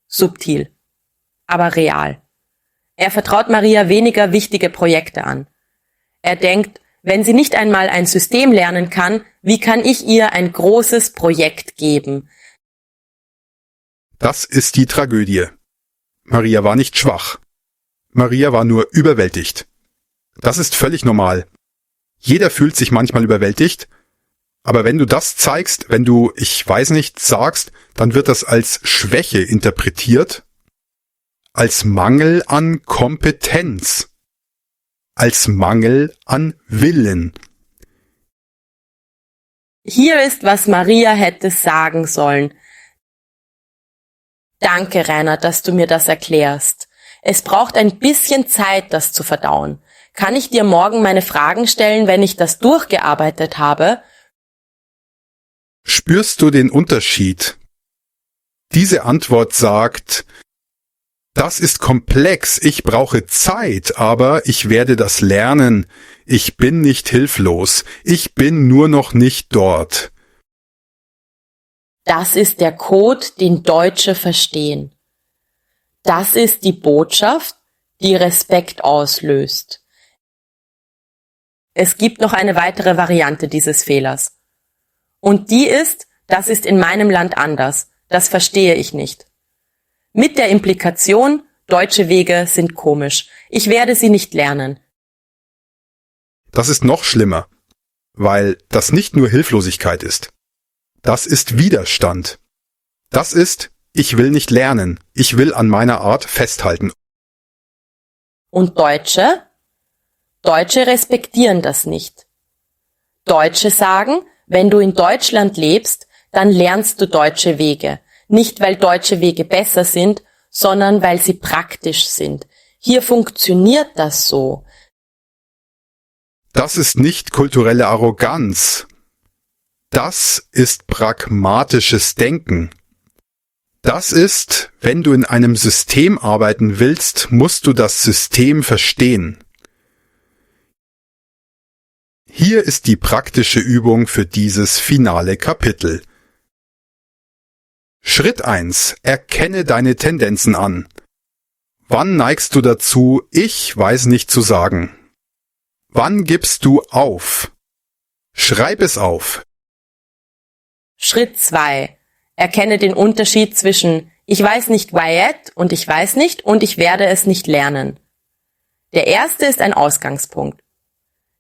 Subtil, aber real. Er vertraut Maria weniger wichtige Projekte an. Er denkt, wenn sie nicht einmal ein System lernen kann, wie kann ich ihr ein großes Projekt geben? Das ist die Tragödie. Maria war nicht schwach. Maria war nur überwältigt. Das ist völlig normal. Jeder fühlt sich manchmal überwältigt, aber wenn du das zeigst, wenn du, ich weiß nicht, sagst, dann wird das als Schwäche interpretiert, als Mangel an Kompetenz, als Mangel an Willen. Hier ist, was Maria hätte sagen sollen. Danke, Rainer, dass du mir das erklärst. Es braucht ein bisschen Zeit, das zu verdauen. Kann ich dir morgen meine Fragen stellen, wenn ich das durchgearbeitet habe? Spürst du den Unterschied? Diese Antwort sagt, das ist komplex, ich brauche Zeit, aber ich werde das lernen. Ich bin nicht hilflos, ich bin nur noch nicht dort. Das ist der Code, den Deutsche verstehen. Das ist die Botschaft, die Respekt auslöst. Es gibt noch eine weitere Variante dieses Fehlers. Und die ist, das ist in meinem Land anders. Das verstehe ich nicht. Mit der Implikation, deutsche Wege sind komisch. Ich werde sie nicht lernen. Das ist noch schlimmer, weil das nicht nur Hilflosigkeit ist. Das ist Widerstand. Das ist, ich will nicht lernen, ich will an meiner Art festhalten. Und Deutsche? Deutsche respektieren das nicht. Deutsche sagen, wenn du in Deutschland lebst, dann lernst du deutsche Wege. Nicht, weil deutsche Wege besser sind, sondern weil sie praktisch sind. Hier funktioniert das so. Das ist nicht kulturelle Arroganz. Das ist pragmatisches Denken. Das ist, wenn du in einem System arbeiten willst, musst du das System verstehen. Hier ist die praktische Übung für dieses finale Kapitel. Schritt 1. Erkenne deine Tendenzen an. Wann neigst du dazu, ich weiß nicht zu sagen? Wann gibst du auf? Schreib es auf. Schritt 2. Erkenne den Unterschied zwischen ich weiß nicht Wayet und ich weiß nicht und ich werde es nicht lernen. Der erste ist ein Ausgangspunkt.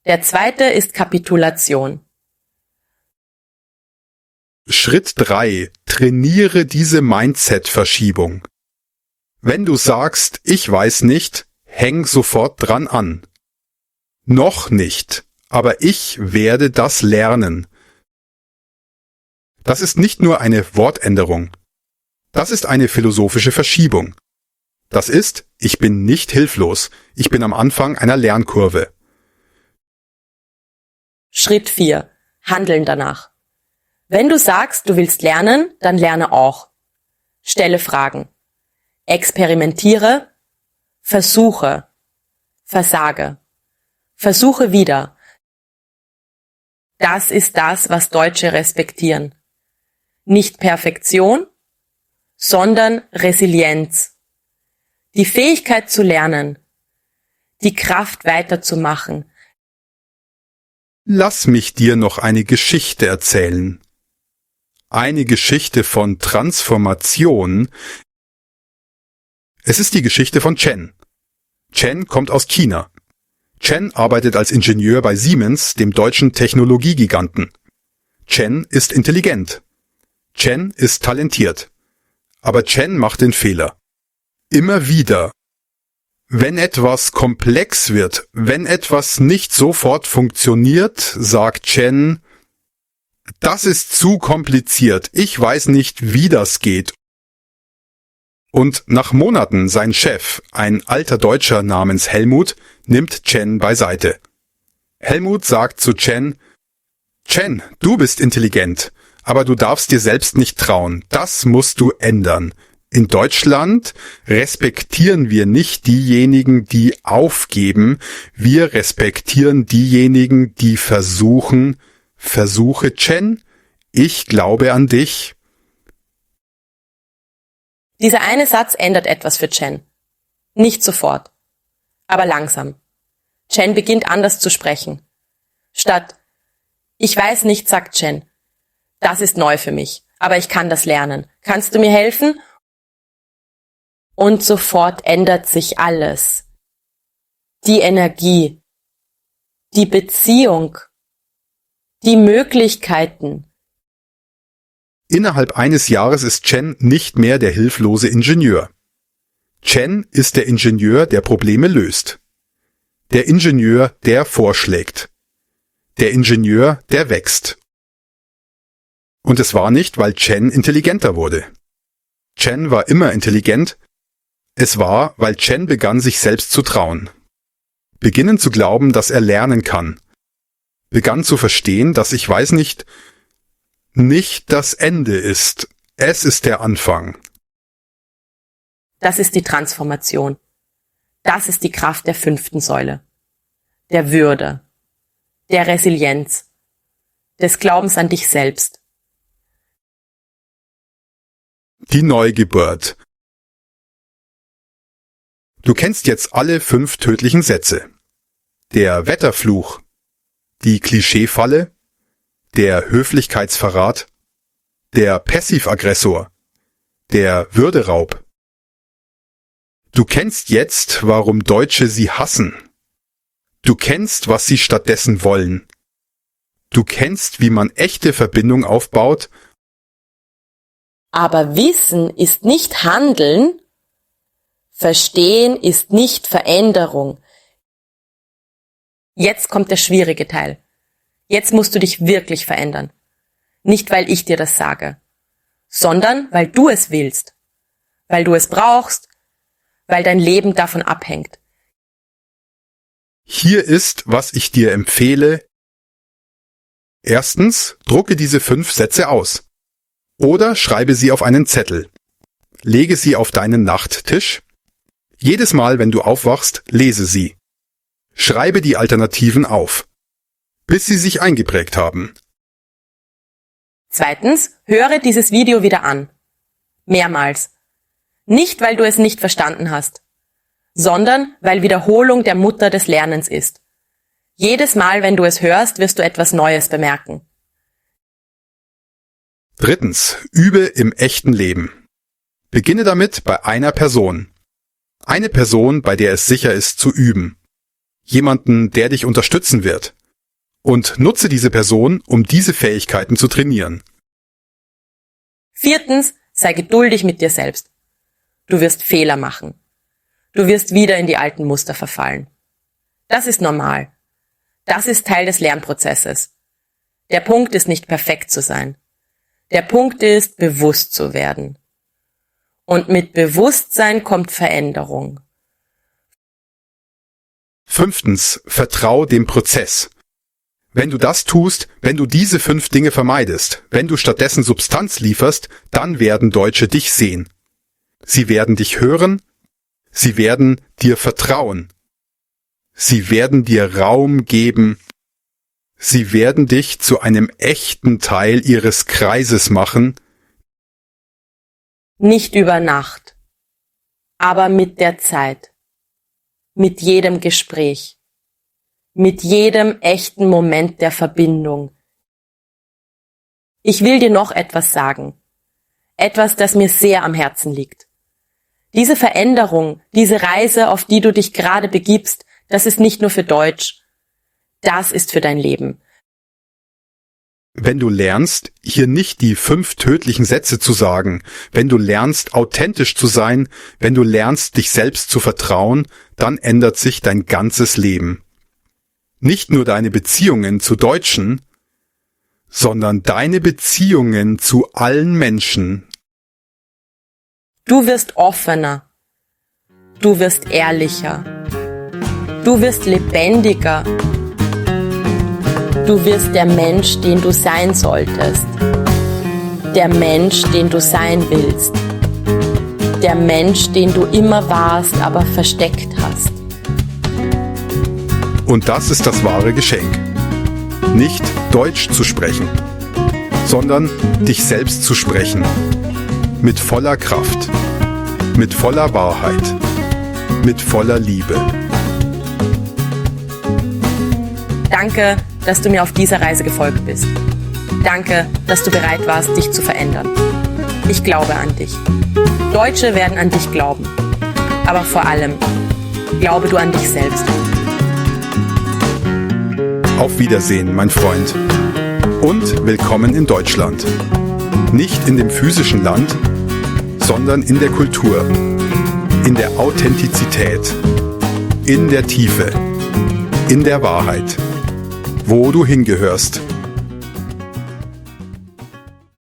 Der zweite ist Kapitulation. Schritt 3. Trainiere diese Mindset-Verschiebung. Wenn du sagst, ich weiß nicht, häng sofort dran an. Noch nicht, aber ich werde das lernen. Das ist nicht nur eine Wortänderung. Das ist eine philosophische Verschiebung. Das ist, ich bin nicht hilflos, ich bin am Anfang einer Lernkurve. Schritt 4. Handeln danach. Wenn du sagst, du willst lernen, dann lerne auch. Stelle Fragen. Experimentiere. Versuche. Versage. Versuche wieder. Das ist das, was Deutsche respektieren. Nicht Perfektion, sondern Resilienz. Die Fähigkeit zu lernen. Die Kraft weiterzumachen. Lass mich dir noch eine Geschichte erzählen. Eine Geschichte von Transformation. Es ist die Geschichte von Chen. Chen kommt aus China. Chen arbeitet als Ingenieur bei Siemens, dem deutschen Technologiegiganten. Chen ist intelligent. Chen ist talentiert. Aber Chen macht den Fehler. Immer wieder. Wenn etwas komplex wird, wenn etwas nicht sofort funktioniert, sagt Chen, das ist zu kompliziert, ich weiß nicht, wie das geht. Und nach Monaten sein Chef, ein alter Deutscher namens Helmut, nimmt Chen beiseite. Helmut sagt zu Chen, Chen, du bist intelligent, aber du darfst dir selbst nicht trauen, das musst du ändern. In Deutschland respektieren wir nicht diejenigen, die aufgeben, wir respektieren diejenigen, die versuchen. Versuche, Chen, ich glaube an dich. Dieser eine Satz ändert etwas für Chen. Nicht sofort, aber langsam. Chen beginnt anders zu sprechen. Statt ich weiß nicht, sagt Chen, das ist neu für mich, aber ich kann das lernen. Kannst du mir helfen? Und sofort ändert sich alles. Die Energie, die Beziehung, die Möglichkeiten. Innerhalb eines Jahres ist Chen nicht mehr der hilflose Ingenieur. Chen ist der Ingenieur, der Probleme löst. Der Ingenieur, der vorschlägt. Der Ingenieur, der wächst. Und es war nicht, weil Chen intelligenter wurde. Chen war immer intelligent. Es war, weil Chen begann, sich selbst zu trauen. Beginnen zu glauben, dass er lernen kann. Begann zu verstehen, dass ich weiß nicht das Ende ist. Es ist der Anfang. Das ist die Transformation. Das ist die Kraft der 5. Säule. Der Würde. Der Resilienz. Des Glaubens an dich selbst. Die Neugeburt. Du kennst jetzt alle 5 tödlichen Sätze. Der Wetterfluch. Die Klischeefalle. der Höflichkeitsverrat, der Passivagressor, der Würderaub. Du kennst jetzt, warum Deutsche sie hassen. Du kennst, was sie stattdessen wollen. Du kennst, wie man echte Verbindung aufbaut. Aber Wissen ist nicht Handeln. Verstehen ist nicht Veränderung. Jetzt kommt der schwierige Teil. Jetzt musst du dich wirklich verändern. Nicht, weil ich dir das sage, sondern weil du es willst, weil du es brauchst, weil dein Leben davon abhängt. Hier ist, was ich dir empfehle. Erstens, drucke diese 5 Sätze aus. Oder schreibe sie auf einen Zettel. Lege sie auf deinen Nachttisch. Jedes Mal, wenn du aufwachst, lese sie. Schreibe die Alternativen auf, bis sie sich eingeprägt haben. Zweitens, höre dieses Video wieder an. Mehrmals. Nicht, weil du es nicht verstanden hast, sondern weil Wiederholung der Mutter des Lernens ist. Jedes Mal, wenn du es hörst, wirst du etwas Neues bemerken. Drittens, übe im echten Leben. Beginne damit bei einer Person. Eine Person, bei der es sicher ist zu üben. Jemanden, der dich unterstützen wird. Und nutze diese Person, um diese Fähigkeiten zu trainieren. Viertens, sei geduldig mit dir selbst. Du wirst Fehler machen. Du wirst wieder in die alten Muster verfallen. Das ist normal. Das ist Teil des Lernprozesses. Der Punkt ist nicht perfekt zu sein. Der Punkt ist, bewusst zu werden. Und mit Bewusstsein kommt Veränderung. Fünftens, vertrau dem Prozess. Wenn du das tust, wenn du diese 5 Dinge vermeidest, wenn du stattdessen Substanz lieferst, dann werden Deutsche dich sehen. Sie werden dich hören, sie werden dir vertrauen. Sie werden dir Raum geben. Sie werden dich zu einem echten Teil ihres Kreises machen. Nicht über Nacht, aber mit der Zeit, mit jedem Gespräch, mit jedem echten Moment der Verbindung. Ich will dir noch etwas sagen, etwas, das mir sehr am Herzen liegt. Diese Veränderung, diese Reise, auf die du dich gerade begibst, das ist nicht nur für Deutsch, das ist für dein Leben. Wenn du lernst, hier nicht die 5 tödlichen Sätze zu sagen, wenn du lernst, authentisch zu sein, wenn du lernst, dich selbst zu vertrauen, dann ändert sich dein ganzes Leben. Nicht nur deine Beziehungen zu Deutschen, sondern deine Beziehungen zu allen Menschen. Du wirst offener, du wirst ehrlicher, du wirst lebendiger. Du wirst der Mensch, den du sein solltest. Der Mensch, den du sein willst. Der Mensch, den du immer warst, aber versteckt hast. Und das ist das wahre Geschenk. Nicht Deutsch zu sprechen, sondern dich selbst zu sprechen. Mit voller Kraft, mit voller Wahrheit, mit voller Liebe. Danke, dass du mir auf dieser Reise gefolgt bist. Danke, dass du bereit warst, dich zu verändern. Ich glaube an dich. Deutsche werden an dich glauben. Aber vor allem, glaube du an dich selbst. Auf Wiedersehen, mein Freund. Und willkommen in Deutschland. Nicht in dem physischen Land, sondern in der Kultur, in der Authentizität, in der Tiefe, in der Wahrheit. Wo du hingehörst.